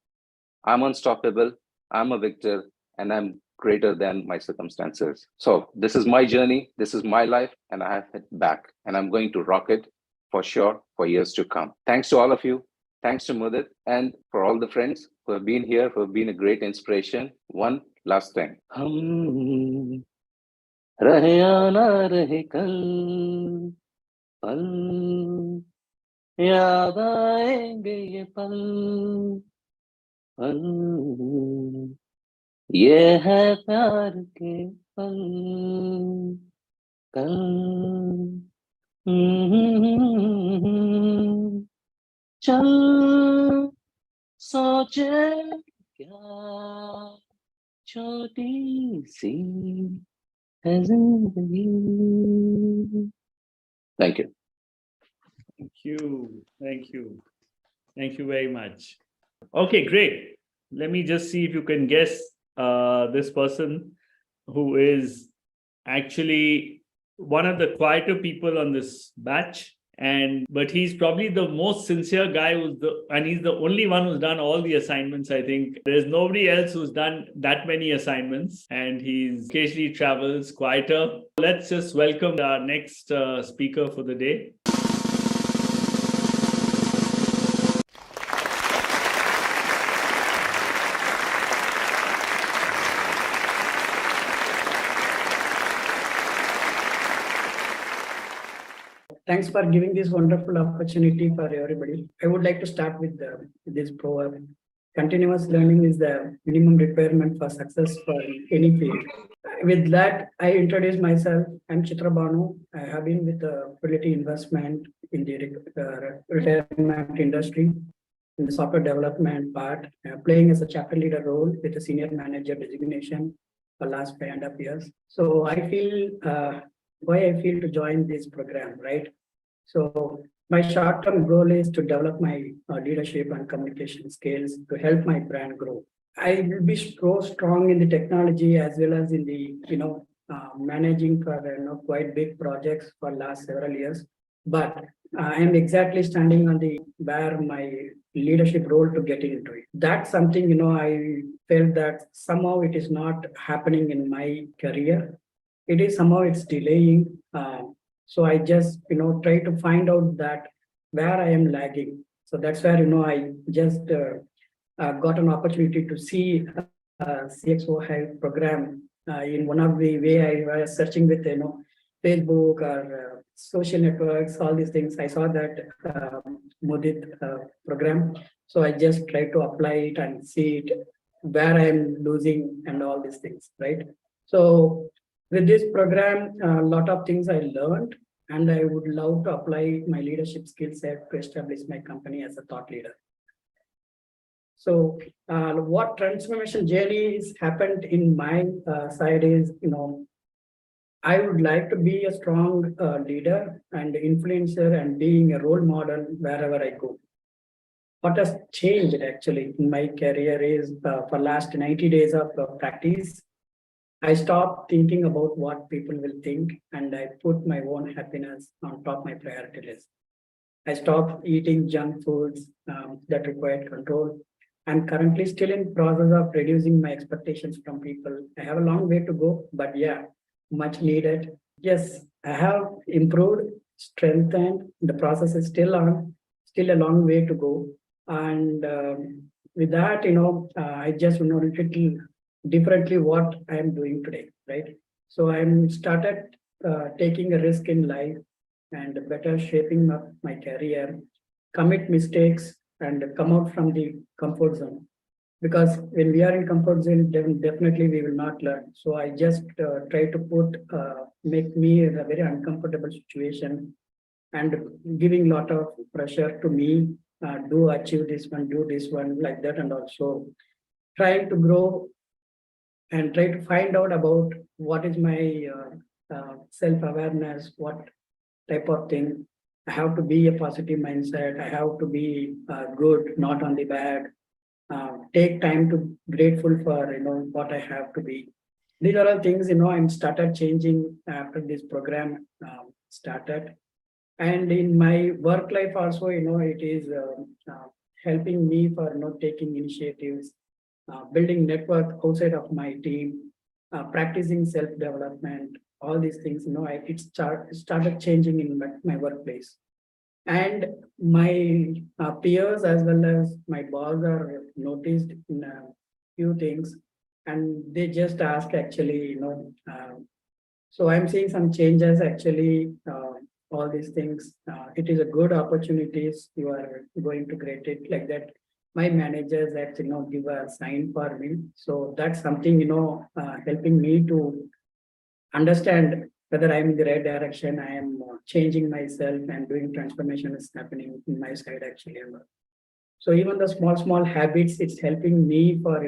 I'm unstoppable, I'm a victor, and I'm greater than my circumstances. So this is my journey, this is my life, and I have it back, and I'm going to rock it for sure for years to come. Thanks to all of you. Thanks to Mudit, and for all the friends who have been here, who have been a great inspiration. One last thing. Hum rahe ya na rahe kal, pal yaad aayenge ye pal, pal ye hai pyar ke pal, kal. चल सोचे क्या छोटी सी है जिंदगी. Thank you. Thank you very much. Okay, great. Let me just see if you can guess this person, who is actually one of the quieter people on this batch. But he's probably the most sincere guy and he's the only one who's done all the assignments. I think there's nobody else who's done that many assignments, and he's occasionally travels quieter. Let's just welcome our next speaker for the day. Thanks for giving this wonderful opportunity for everybody. I would like to start with this proverb. Continuous learning is the minimum requirement for success for any field. With that, I introduce myself. I'm Chitra Banu. I have been with Fidelity Investment in the retirement industry, in the software development part, playing as a chapter leader role with a senior manager designation for the last 5.5 years. So I feel why I feel to join this program, right? So my short-term goal is to develop my leadership and communication skills to help my brand grow. I will be so strong in the technology as well as in the managing for quite big projects for last several years. But I am exactly standing on the where my leadership role to get into it. That's something I felt that somehow it is not happening in my career. It is somehow it's delaying. So I just, try to find out that where I am lagging. So that's where, I just got an opportunity to see CXO Hive program in one of the way I was searching with, Facebook or social networks, all these things. I saw that Mudit program. So I just tried to apply it and see it where I am losing and all these things, right? So with this program, a lot of things I learned, and I would love to apply my leadership skill set to establish my company as a thought leader. So what transformation journey has happened in my side is, I would like to be a strong leader and influencer and being a role model wherever I go. What has changed actually in my career is for last 90 days of practice, I stopped thinking about what people will think, and I put my own happiness on top of my priority list. I stopped eating junk foods that required control. I'm currently still in process of reducing my expectations from people. I have a long way to go, but yeah, much needed. Yes, I have improved, strengthened. The process is still on, still a long way to go. And with that, I just know a little differently what I am doing today, right? So I'm started taking a risk in life and better shaping up my career, commit mistakes, and come out from the comfort zone. Because when we are in comfort zone, then definitely we will not learn. So I just try to make me a very uncomfortable situation and giving a lot of pressure to me, do achieve this one, do this one, like that, and also trying to grow and try to find out about what is my self-awareness, what type of thing. I have to be a positive mindset. I have to be good, not on the bad. Take time to grateful for what I have to be. These are all things I'm started changing after this program started, and in my work life also it is helping me for taking initiatives, building network outside of my team, practicing self development. All these things it started changing in my workplace. And my peers as well as my boss are noticed in a few things, and they just ask actually, so I'm seeing some changes actually, all these things. It is a good opportunities you are going to create it like that. My managers actually give a sign for me. So that's something, helping me to understand whether I'm in the right direction. I am changing myself and doing transformation is happening in my side actually. So even the small habits, it's helping me for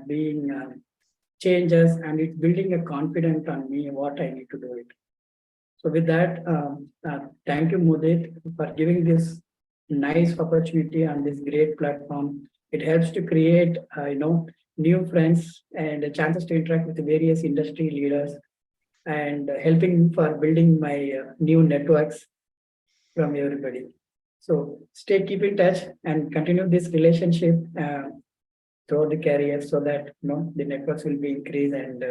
being changes, and it's building a confidence on me what I need to do it. So with that, thank you, Mudit, for giving this nice opportunity on this great platform. It helps to create new friends and chances to interact with the various industry leaders, and helping for building my new networks from everybody. So keep in touch and continue this relationship throughout the career, so that the networks will be increased, and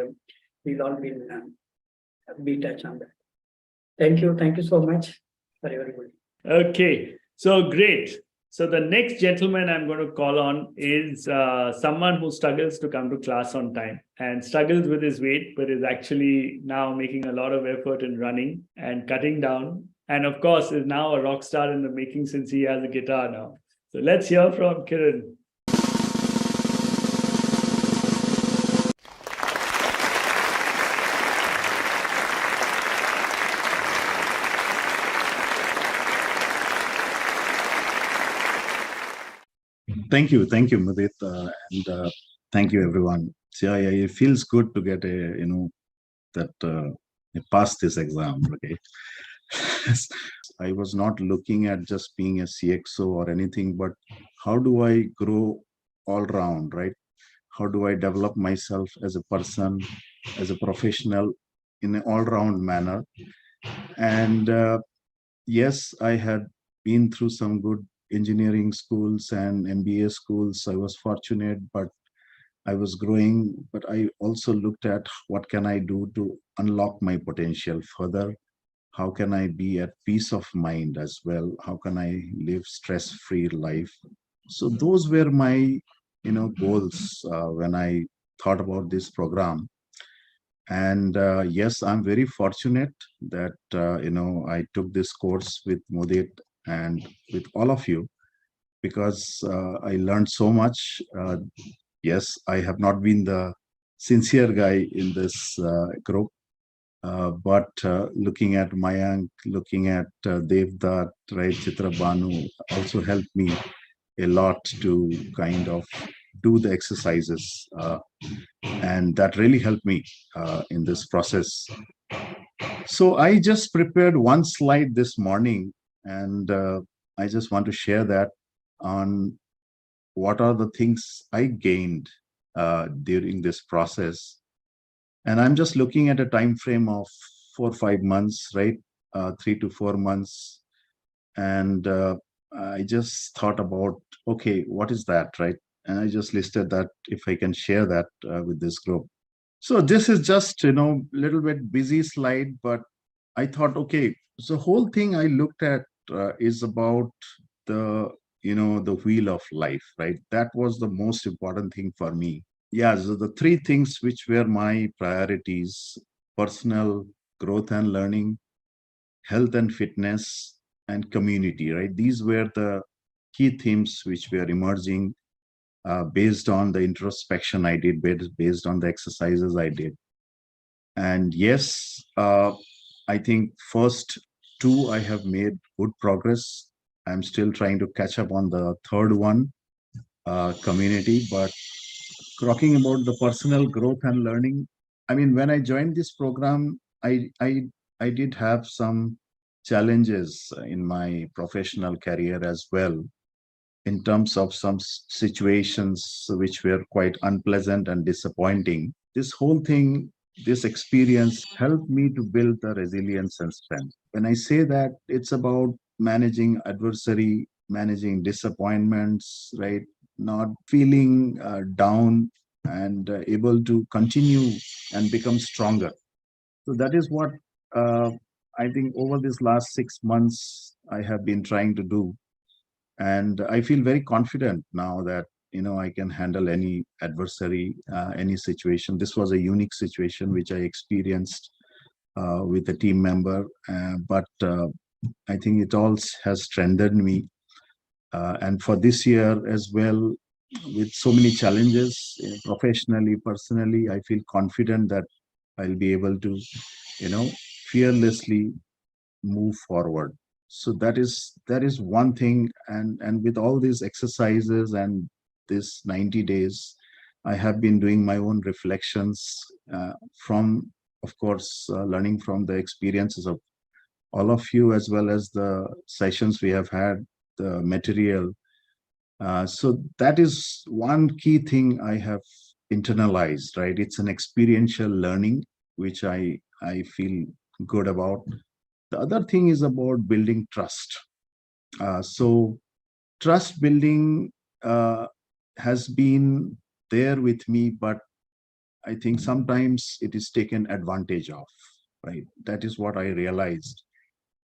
we'll all be in touch on that. Thank you so much for everybody. Okay, so great. So the next gentleman I'm going to call on is someone who struggles to come to class on time and struggles with his weight, but is actually now making a lot of effort in running and cutting down. And of course, is now a rock star in the making since he has a guitar now. So let's hear from Kiran. Thank you, Mudit, and thank you, everyone. So, yeah, it feels good to get pass this exam. Okay, I was not looking at just being a CXO or anything, but how do I grow all round, right? How do I develop myself as a person, as a professional, in an all-round manner? And yes, I had been through some good engineering schools and MBA schools. I was fortunate, but I was growing. But I also looked at what can I do to unlock my potential further? How can I be at peace of mind as well? How can I live stress-free life? So those were my, goals when I thought about this program. And yes, I'm very fortunate that, I took this course with Mudit and with all of you, because I learned so much. Yes, I have not been the sincere guy in this group, but looking at Mayank, looking at Devdat, right, Chitra Banu also helped me a lot to kind of do the exercises. And that really helped me in this process. So I just prepared one slide this morning, and I just want to share that on what are the things I gained during this process. And I'm just looking at a time frame of 4 or 5 months, right? 3 to 4 months. And I just thought about, okay, what is that, right? And I just listed that if I can share that with this group. So this is just, little bit busy slide, but I thought, okay, so the whole thing I looked at is about the, the wheel of life, right? That was the most important thing for me. Yeah, so the three things which were my priorities: personal growth and learning, health and fitness, and community, right? These were the key themes which were emerging based on the introspection I did, based on the exercises I did. And yes, I think first two I have made good progress. I'm still trying to catch up on the third one, community. But talking about the personal growth and learning, I mean, when I joined this program, I did have some challenges in my professional career as well, in terms of some situations which were quite unpleasant and disappointing. This whole thing, this experience helped me to build the resilience and strength. When I say that, it's about managing adversity, managing disappointments, right? Not feeling down, and able to continue and become stronger. So that is what I think over this last 6 months I have been trying to do. And I feel very confident now that, I can handle any adversary, any situation. This was a unique situation which I experienced with a team member, but I think it all has strengthened me. And for this year as well, with so many challenges, professionally, personally, I feel confident that I'll be able to, fearlessly move forward. So that is one thing. And with all these exercises and this 90 days, I have been doing my own reflections from, of course, learning from the experiences of all of you, as well as the sessions we have had, the material. So that is one key thing I have internalized, right? It's an experiential learning, which I feel good about. The other thing is about building trust. So trust building has been there with me, but I think sometimes it is taken advantage of, right? That is what I realized.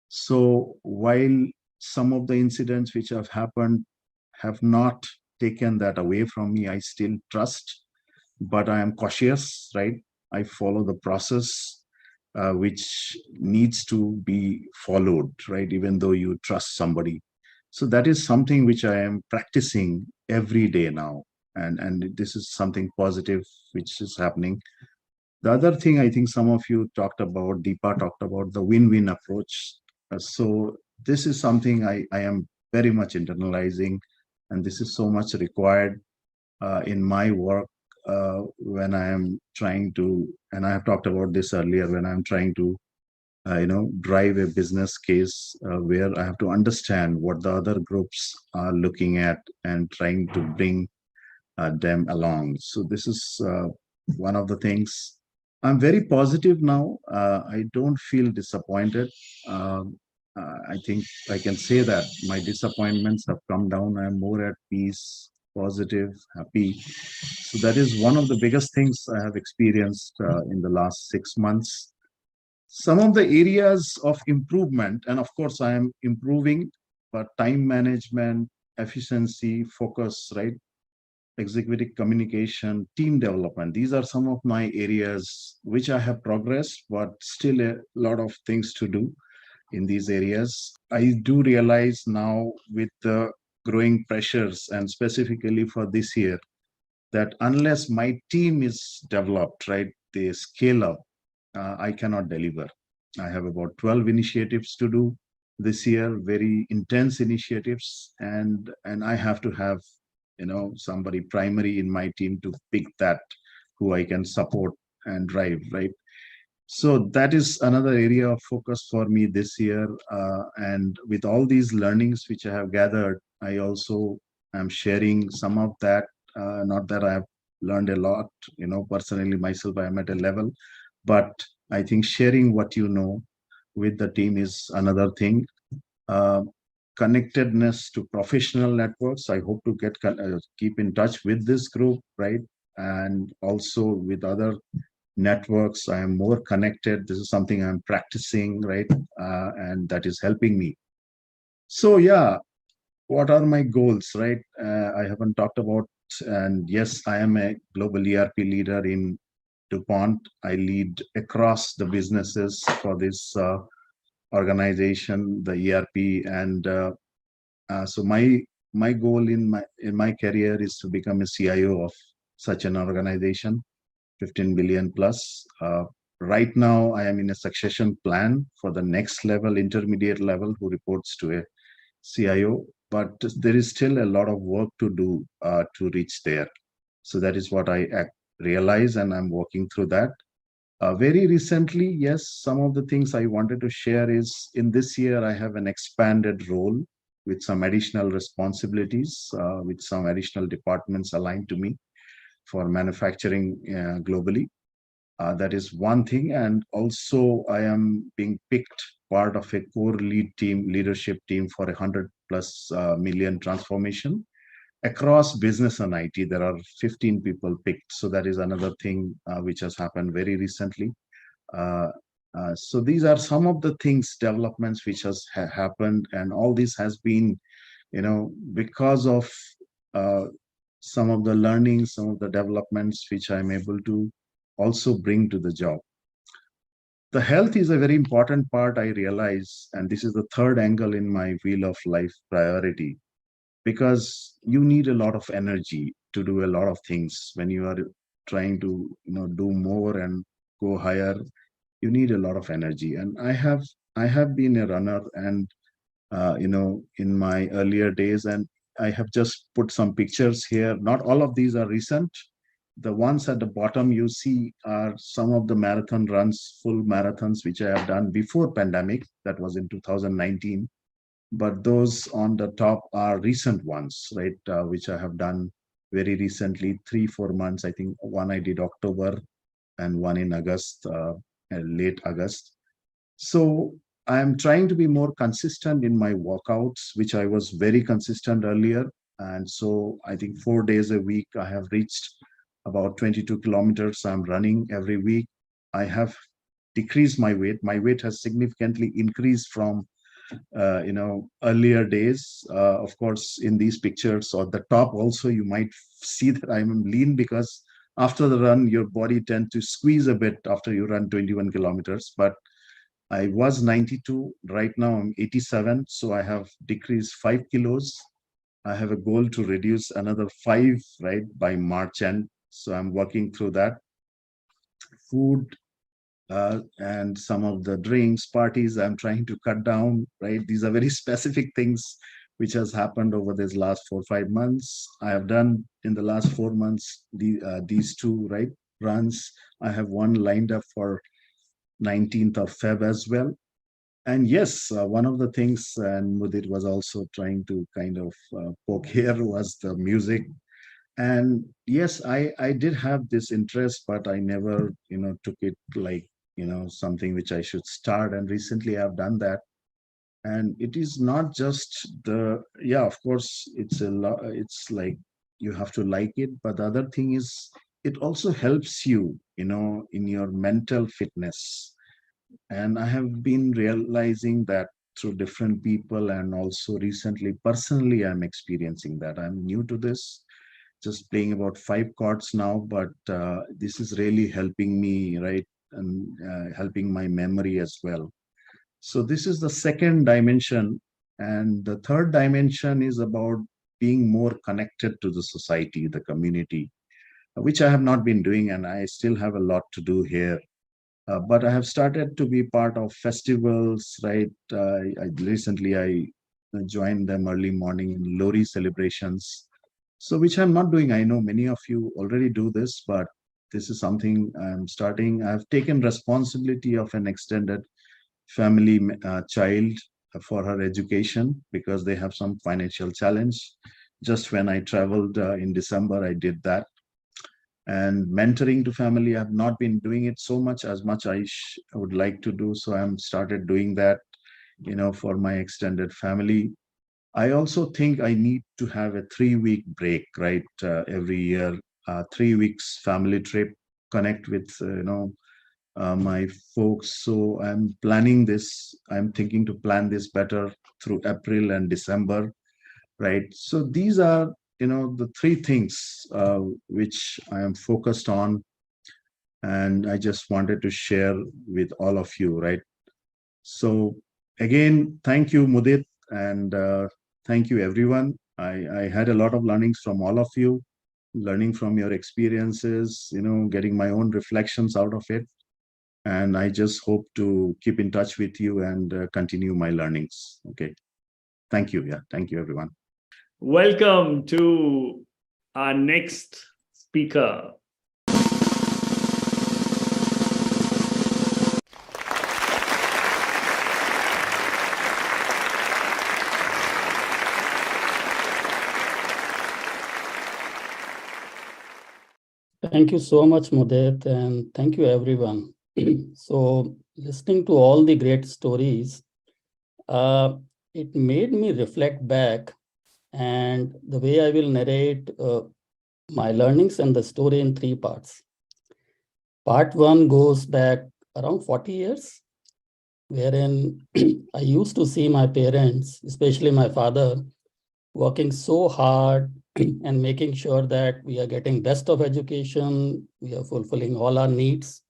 So while some of the incidents which have happened have not taken that away from me, I still trust, but I am cautious, right? I follow the process which needs to be followed, right? Even though you trust somebody. So that is something which I am practicing every day now. And this is something positive which is happening. The other thing I think some of you talked about, Deepa talked about, the win-win approach. So this is something I am very much internalizing, and this is so much required in my work when I am trying to, and I have talked about this earlier, when I'm trying to, drive a business case where I have to understand what the other groups are looking at and trying to bring them along. So this is one of the things. I'm very positive now. I don't feel disappointed. I think I can say that my disappointments have come down. I'm more at peace, positive, happy. So that is one of the biggest things I have experienced in the last 6 months. Some of the areas of improvement, and of course I am improving, but time management, efficiency, focus, right? Executive communication, team development. These are some of my areas which I have progressed, but still a lot of things to do in these areas. I do realize now with the growing pressures, and specifically for this year, that unless my team is developed, right, they scale up, I cannot deliver. I have about 12 initiatives to do this year, very intense initiatives, and I have to have, somebody primary in my team to pick that, who I can support and drive, right? So that is another area of focus for me this year. And with all these learnings which I have gathered, I also am sharing some of that. Not that I have learned a lot, personally myself, I am at a level, but I think sharing what you know with the team is another thing. Connectedness to professional networks. I hope to keep in touch with this group, right? And also with other networks. I am more connected. This is something I'm practicing, right? And that is helping me. So yeah, what are my goals, right? I haven't talked about, and yes, I am a global ERP leader in DuPont. I lead across the businesses for this organization, the ERP, and so my goal in my career is to become a CIO of such an organization, 15 billion plus. Right now, I am in a succession plan for the next level, intermediate level, who reports to a CIO, but there is still a lot of work to do to reach there. So that is what I realize, and I'm working through that. Very recently, yes, some of the things I wanted to share is in this year, I have an expanded role with some additional responsibilities, with some additional departments aligned to me for manufacturing globally. That is one thing. And also I am being picked part of a core leadership team for 100+ million transformation across business and IT. There are 15 people picked. So that is another thing which has happened very recently. So these are some of the things, developments which has happened, and all this has been, because of some of the learnings, some of the developments which I'm able to also bring to the job. The health is a very important part, I realize, and this is the third angle in my wheel of life priority, because you need a lot of energy to do a lot of things. When you are trying to do more and go higher, you need a lot of energy. And I have been a runner, and in my earlier days, and I have just put some pictures here. Not all of these are recent. The ones at the bottom you see are some of the marathon runs, full marathons, which I have done before pandemic. That was in 2019. But those on the top are recent ones, right? Which I have done very recently, 3-4 months. I think one I did October and one in August, late August. So I am trying to be more consistent in my workouts, which I was very consistent earlier. And so I think 4 days a week, I have reached about 22 kilometers. I'm running every week. I have decreased my weight. My weight has significantly increased from earlier days. Of course, in these pictures or the top also, you might see that I'm lean, because after the run, your body tends to squeeze a bit after you run 21 kilometers. But I was 92. Right now, I'm 87. So I have decreased 5 kilos. I have a goal to reduce another 5, right, by March end. So I'm working through that. Food and some of the drinks, parties, I'm trying to cut down, right? These are very specific things which has happened over these last 4-5 months. I have done in the last 4 months these 2, right, runs. I have one lined up for 19th of Feb as well. And yes, one of the things, and Mudit was also trying to kind of poke here, was the music. And yes, I did have this interest, but I never, took it like, something which I should start. And recently I've done that. And it is not just of course, it's it's like you have to like it. But the other thing is, it also helps you, in your mental fitness. And I have been realizing that through different people, and also recently, personally, I'm experiencing that. I'm new to this, just playing about 5 chords now, but this is really helping me, right? And helping my memory as well. So this is the second dimension. And the third dimension is about being more connected to the society, the community, which I have not been doing, and I still have a lot to do here. But I have started to be part of festivals, right? Recently I joined them early morning in Lori celebrations. So which I'm not doing. I know many of you already do this, but this is something I'm starting. I've taken responsibility of an extended family child for her education because they have some financial challenge. Just when I traveled in December, I did that. And mentoring to family, I've not been doing it so much as much I would like to do. So I'm started doing that, for my extended family. I also think I need to have a 3-week break, right? Every year, 3 weeks family trip, connect with, my folks. So I'm planning this. I'm thinking to plan this better through April and December, right? So these are, the 3 things which I am focused on. And I just wanted to share with all of you, right? So again, thank you, Mudit, and thank you, everyone. I had a lot of learnings from all of you, learning from your experiences, getting my own reflections out of it. And I just hope to keep in touch with you and continue my learnings. Okay. Thank you. Yeah. Thank you, everyone. Welcome to our next speaker. Thank you so much, Mudit, and thank you, everyone. So, listening to all the great stories, it made me reflect back, and the way I will narrate my learnings and the story in 3 parts. Part 1 goes back around 40 years, wherein I used to see my parents, especially my father, working so hard and making sure that we are getting best of education, we are fulfilling all our needs.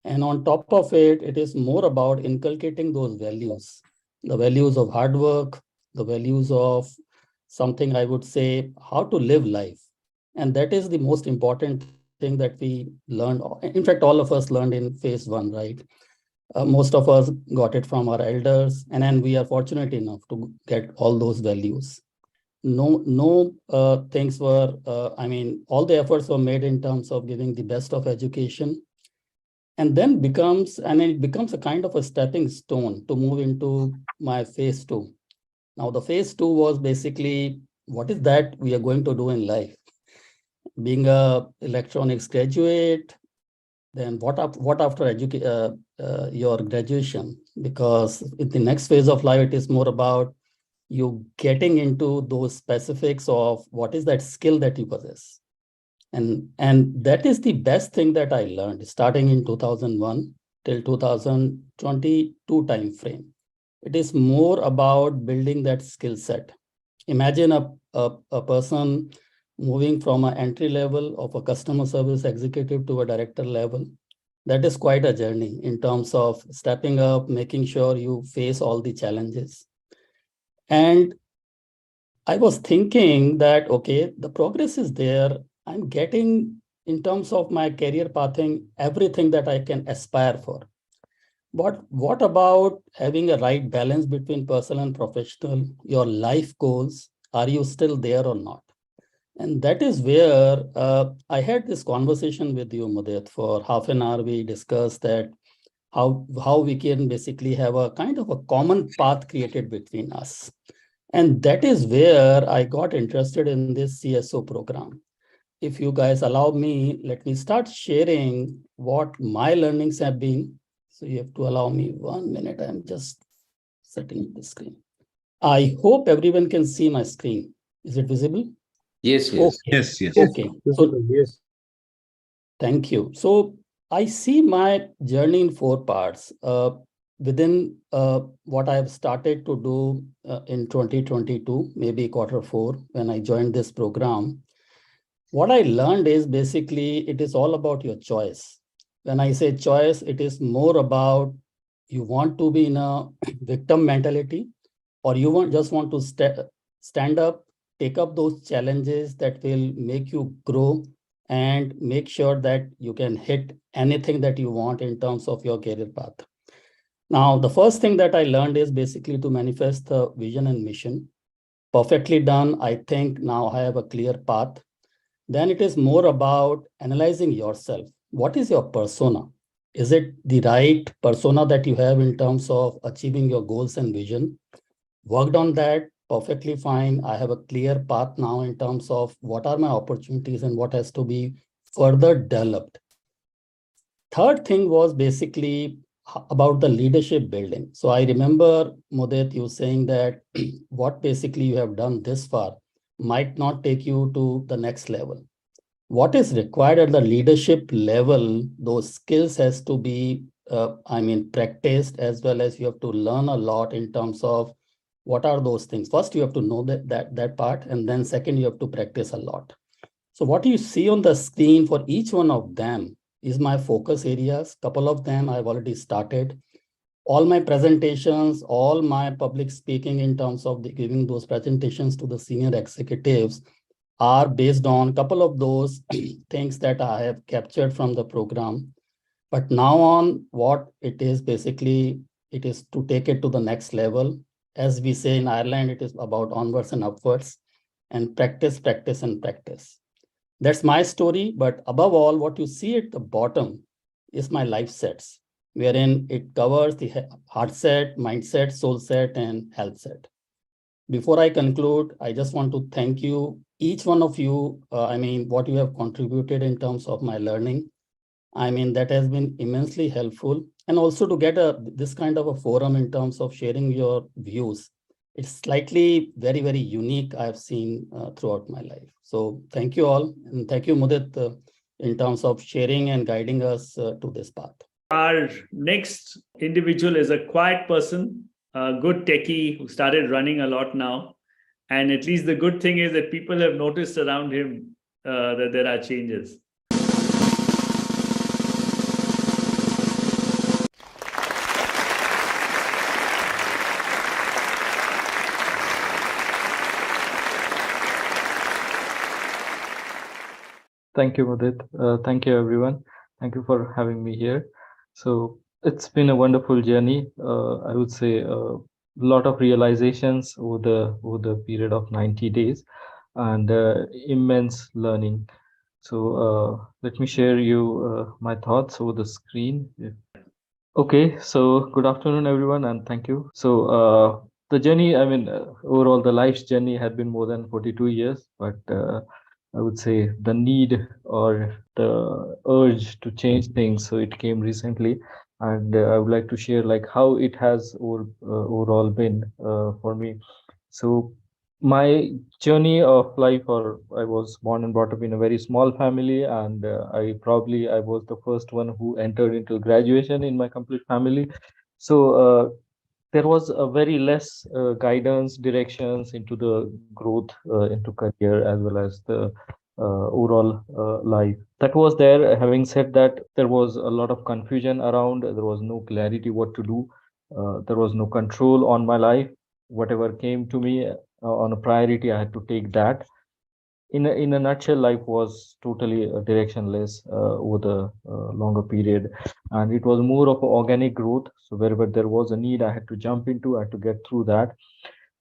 And on top of it, it is more about inculcating those values, the values of hard work, the values of something I would say, how to live life. And that is the most important thing that we learned. In fact, all of us learned in phase 1, right? Most of us got it from our elders, and then we are fortunate enough to get all those values. No things were, all the efforts were made in terms of giving the best of education. And then it becomes a kind of a stepping stone to move into my phase 2. Now, the phase 2 was basically, what is that we are going to do in life? Being a electronics graduate, then what after your graduation? Because in the next phase of life, it is more about you getting into those specifics of what is that skill that you possess. And that is the best thing that I learned starting in 2001 till 2022 time frame. It is more about building that skill set. Imagine a person moving from an entry level of a customer service executive to a director level. That is quite a journey in terms of stepping up, making sure you face all the challenges. And I was thinking that, okay, the progress is there. I'm getting, in terms of my career pathing, everything that I can aspire for. But what about having a right balance between personal and professional, your life goals? Are you still there or not? And that is where I had this conversation with you, Mudit, for half an hour. We discussed that how we can basically have a kind of a common path created between us. And that is where I got interested in this CSO program. If you guys allow me, let me start sharing what my learnings have been. So you have to allow me 1 minute. I'm just setting the screen. I hope everyone can see my screen. Is it visible? Yes. Okay. Yes. Okay. So, Yes. thank you. So I see my journey in 4 parts. Within what I've started to do in 2022, maybe Q4, when I joined this program, what I learned is basically it is all about your choice. When I say choice, it is more about you want to be in a victim mentality, or you just want to stand up, take up those challenges that will make you grow and make sure that you can hit anything that you want in terms of your career path. Now, the first thing that I learned is basically to manifest the vision and mission. Perfectly done. I think now I have a clear path. Then it is more about analyzing yourself. What is your persona? Is it the right persona that you have in terms of achieving your goals and vision? Worked on that, perfectly fine. I have a clear path now in terms of what are my opportunities and what has to be further developed. Third thing was basically about the leadership building. So I remember, Mudit, you saying that what basically you have done this far might not take you to the next level. What is required at the leadership level, those skills has to be, practiced, as well as you have to learn a lot in terms of what are those things. First, you have to know that part, and then second, you have to practice a lot. So what you see on the screen for each one of them is my focus areas. Couple of them I've already started. All my presentations, all my public speaking in terms of giving those presentations to the senior executives are based on a couple of those things that I have captured from the program. But now on, what it is basically, it is to take it to the next level. As we say in Ireland, it is about onwards and upwards, and practice, practice, and practice. That's my story. But above all, what you see at the bottom is my life sets, wherein it covers the heart set, mindset, soul set, and health set. Before I conclude, I just want to thank you, each one of you. What you have contributed in terms of my learning. That has been immensely helpful. And also to get this kind of a forum in terms of sharing your views. It's slightly very, very unique I've seen throughout my life. So thank you all. And thank you, Mudit, in terms of sharing and guiding us to this path. Our next individual is a quiet person, a good techie who started running a lot now. And at least the good thing is that people have noticed around him that there are changes. Thank you, Mudit. Thank you, everyone. Thank you for having me here. So it's been a wonderful journey. I would say a lot of realizations over the period of 90 days and immense learning. So let me share you my thoughts over the screen. Okay, so good afternoon, everyone, and thank you. So the journey, overall, the life's journey had been more than 42 years, but I would say the need or the urge to change things. So it came recently, and I would like to share like how it has overall been for me. So my journey of life, or I was born and brought up in a very small family, and I was the first one who entered into graduation in my complete family. So there was a very less guidance, directions into the growth into career as well as the overall life that was there. Having said that, there was a lot of confusion around. There was no clarity what to do. There was no control on my life. Whatever came to me on a priority, I had to take that. In a nutshell, life was totally directionless over the longer period, and it was more of an organic growth. So wherever there was a need, I had to jump into. I had to get through that.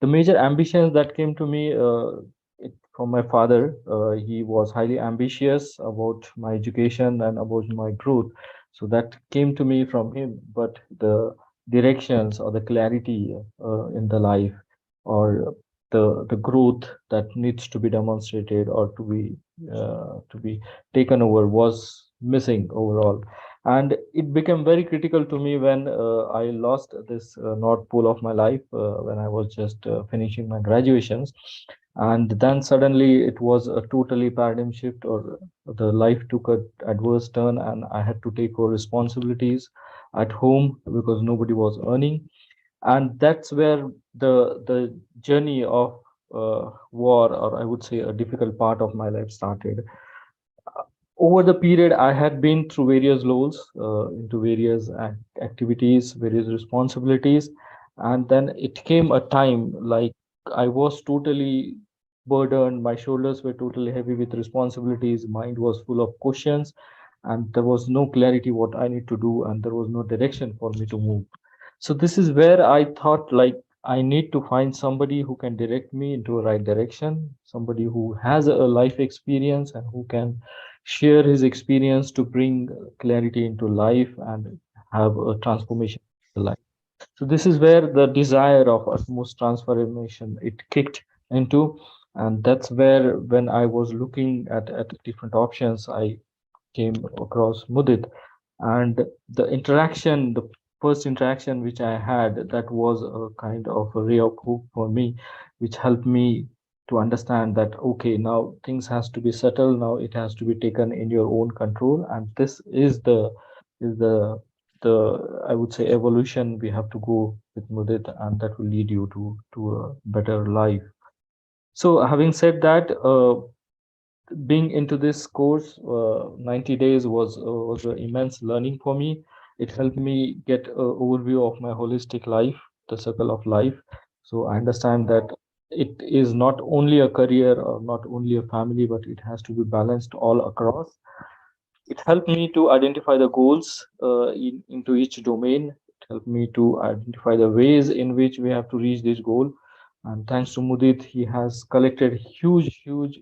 The major ambitions that came to me from my father, he was highly ambitious about my education and about my growth. So that came to me from him. But the directions or the clarity in the life, or the growth that needs to be demonstrated or to be taken over, was missing overall. And it became very critical to me when I lost this north pole of my life when I was just finishing my graduations. And then suddenly it was a totally paradigm shift, or the life took a adverse turn, and I had to take over responsibilities at home because nobody was earning. And that's where the journey of war, or I would say a difficult part of my life, started. Over the period, I had been through various roles, into various activities, various responsibilities, and then it came a time like I was totally burdened. My shoulders were totally heavy with responsibilities. Mind was full of questions, and there was no clarity what I need to do, and there was no direction for me to move. So this is where I thought, like, I need to find somebody who can direct me into a right direction, somebody who has a life experience and who can share his experience to bring clarity into life and have a transformation in life. So this is where the desire of utmost transformation it kicked into, and that's where, when I was looking at different options, I came across Mudit. And the interaction, the first interaction which I had, that was a kind of a ray of hope for me, which helped me to understand that, okay, now things has to be settled, now it has to be taken in your own control, and this is the I would say evolution we have to go with Mudit, and that will lead you to a better life. So having said that, being into this course, 90 days was an immense learning for me. It helped me get an overview of my holistic life, the circle of life. So I understand that it is not only a career or not only a family, but it has to be balanced all across. It helped me to identify the goals into each domain. It helped me to identify the ways in which we have to reach this goal. And thanks to Mudit, he has collected huge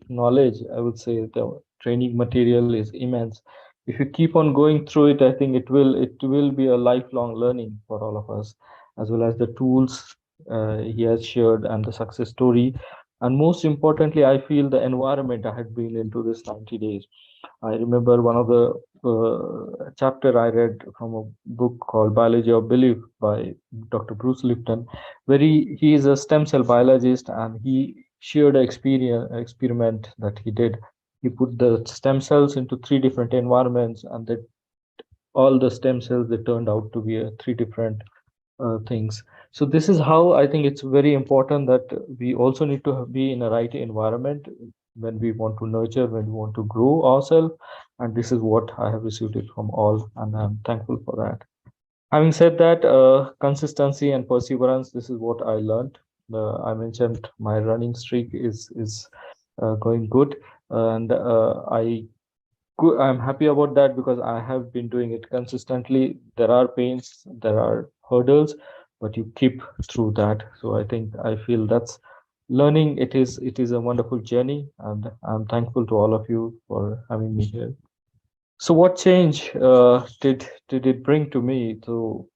knowledge. I would say the training material is immense. If you keep on going through it, I think it will be a lifelong learning for all of us, as well as the tools he has shared and the success story. And most importantly, I feel the environment I had been into this 90 days. I remember one of the chapter I read from a book called Biology of Belief by Dr. Bruce Lipton, where he is a stem cell biologist, and he shared an experiment that he did. He put the stem cells into three different environments, and that all the stem cells, they turned out to be three different things. So this is how I think it's very important that we also need to be in a right environment when we want to nurture, when we want to grow ourselves. And this is what I have received it from all, and I'm thankful for that. Having said that, consistency and perseverance, this is what I learned. I mentioned my running streak is going good, and I'm happy about that because I have been doing it consistently. There are pains, there are hurdles, but you keep through that. So I think I feel that's learning. It is a wonderful journey, and I'm thankful to all of you for having me here. So what change did it bring to me? So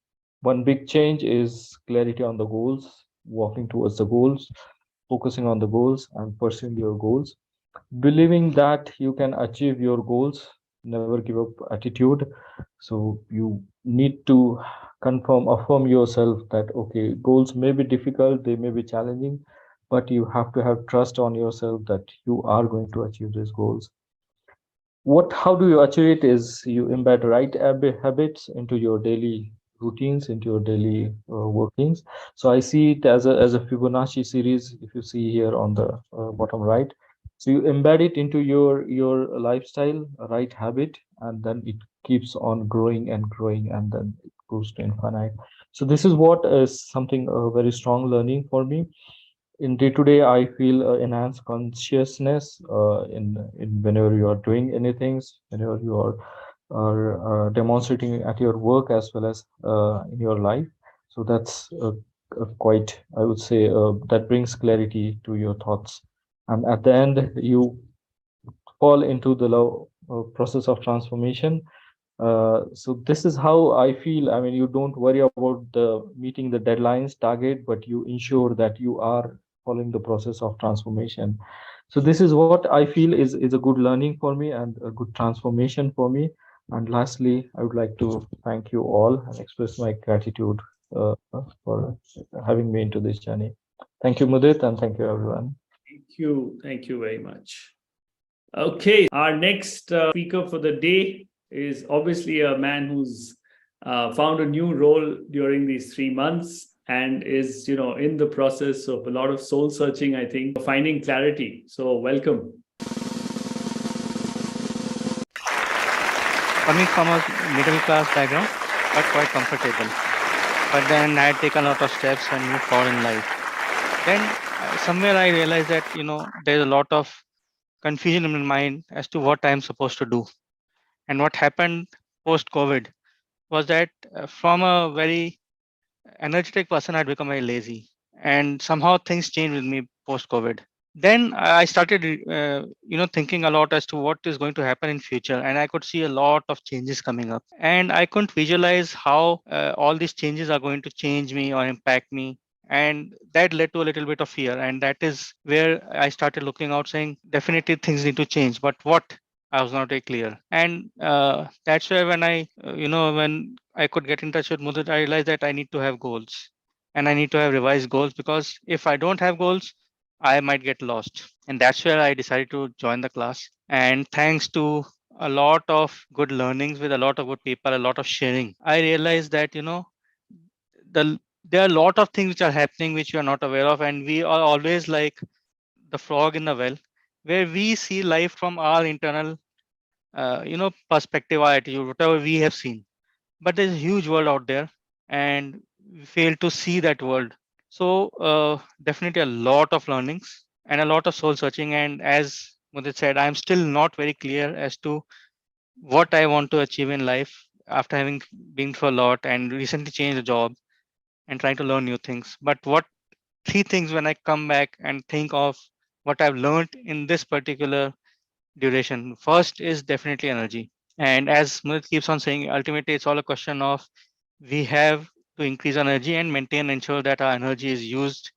one big change is clarity on the goals, walking towards the goals, focusing on the goals, and pursuing your goals, believing that you can achieve your goals, never give up attitude. So you need to affirm yourself that, okay, goals may be difficult, they may be challenging, but you have to have trust on yourself that you are going to achieve these goals. How do you achieve it is you embed right habits into your daily routines, into your daily workings. So I see it as a Fibonacci series, if you see here on the bottom right. So you embed it into your lifestyle, right habit, and then it keeps on growing and growing, and then it goes to infinite. So this is what is something very strong learning for me. In day to day, I feel enhanced consciousness in whenever you are doing anything, whenever you are demonstrating at your work as well as in your life. So that's quite, I would say, that brings clarity to your thoughts, and at the end you fall into the process of transformation. So this is how I feel. I mean, you don't worry about the meeting the deadlines target, but you ensure that you are following the process of transformation. So this is what I feel is a good learning for me and a good transformation for me. And lastly, I would like to thank you all and express my gratitude for having me into this journey. Thank you, Mudit, and thank you, everyone. you. Thank you very much. Okay, our next speaker for the day is obviously a man who's found a new role during these 3 months and is, in the process of a lot of soul searching, I think, finding clarity. So welcome. Coming from a middle class background, but quite comfortable. But then I had taken a lot of steps and moved forward in life. Then somewhere I realized that, there's a lot of confusion in my mind as to what I'm supposed to do. And what happened post-COVID was that from a very energetic person, I'd become very lazy. And somehow things changed with me post-COVID. Then I started, thinking a lot as to what is going to happen in future. And I could see a lot of changes coming up. And I couldn't visualize how all these changes are going to change me or impact me. And that led to a little bit of fear. And that is where I started looking out saying, definitely things need to change. But what? I was not very clear. And that's where when when I could get in touch with Mudit, I realized that I need to have goals. And I need to have revised goals, because if I don't have goals, I might get lost. And that's where I decided to join the class. And thanks to a lot of good learnings with a lot of good people, a lot of sharing, I realized that, there are a lot of things which are happening which you are not aware of. And we are always like the frog in the well, where we see life from our internal, perspective, or attitude, whatever we have seen. But there's a huge world out there, and we fail to see that world. So definitely a lot of learnings and a lot of soul searching. And as Mudit said, I'm still not very clear as to what I want to achieve in life after having been through a lot and recently changed the job and trying to learn new things. But what 3 things when I come back and think of what I've learned in this particular duration. First is definitely energy. And as Mudit keeps on saying, ultimately it's all a question of we have to increase energy and maintain, ensure that our energy is used.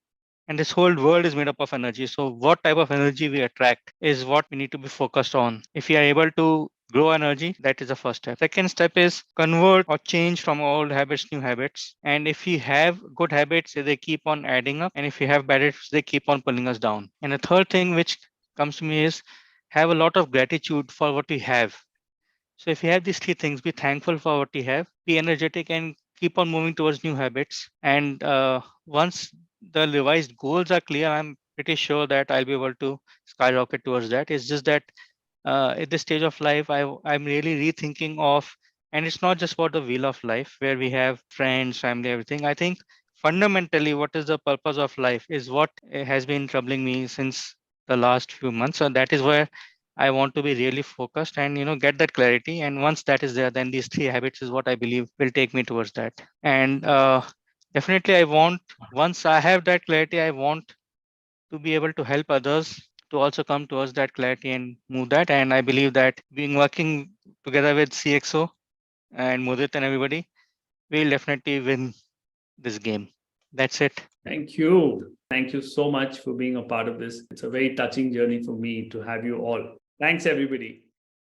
And this whole world is made up of energy. So what type of energy we attract is what we need to be focused on. If we are able to grow energy, that is the first step. Second step is convert or change from old habits, new habits. And if we have good habits, they keep on adding up. And if we have bad habits, they keep on pulling us down. And the third thing which comes to me is have a lot of gratitude for what we have. So if you have these 3 things, be thankful for what you have, be energetic, and keep on moving towards new habits. And once the revised goals are clear, I'm pretty sure that I'll be able to skyrocket towards that. It's just that at this stage of life, I'm really rethinking of, and it's not just about the wheel of life where we have friends, family, everything. I think fundamentally, what is the purpose of life is what has been troubling me since the last few months. So that is where I want to be really focused and get that clarity. And once that is there, then these 3 habits is what I believe will take me towards that. And definitely, once I have that clarity, I want to be able to help others to also come towards that clarity and move that. And I believe that working together with CXO and Mudit and everybody, we'll definitely win this game. That's it. Thank you. Thank you so much for being a part of this. It's a very touching journey for me to have you all. Thanks, everybody.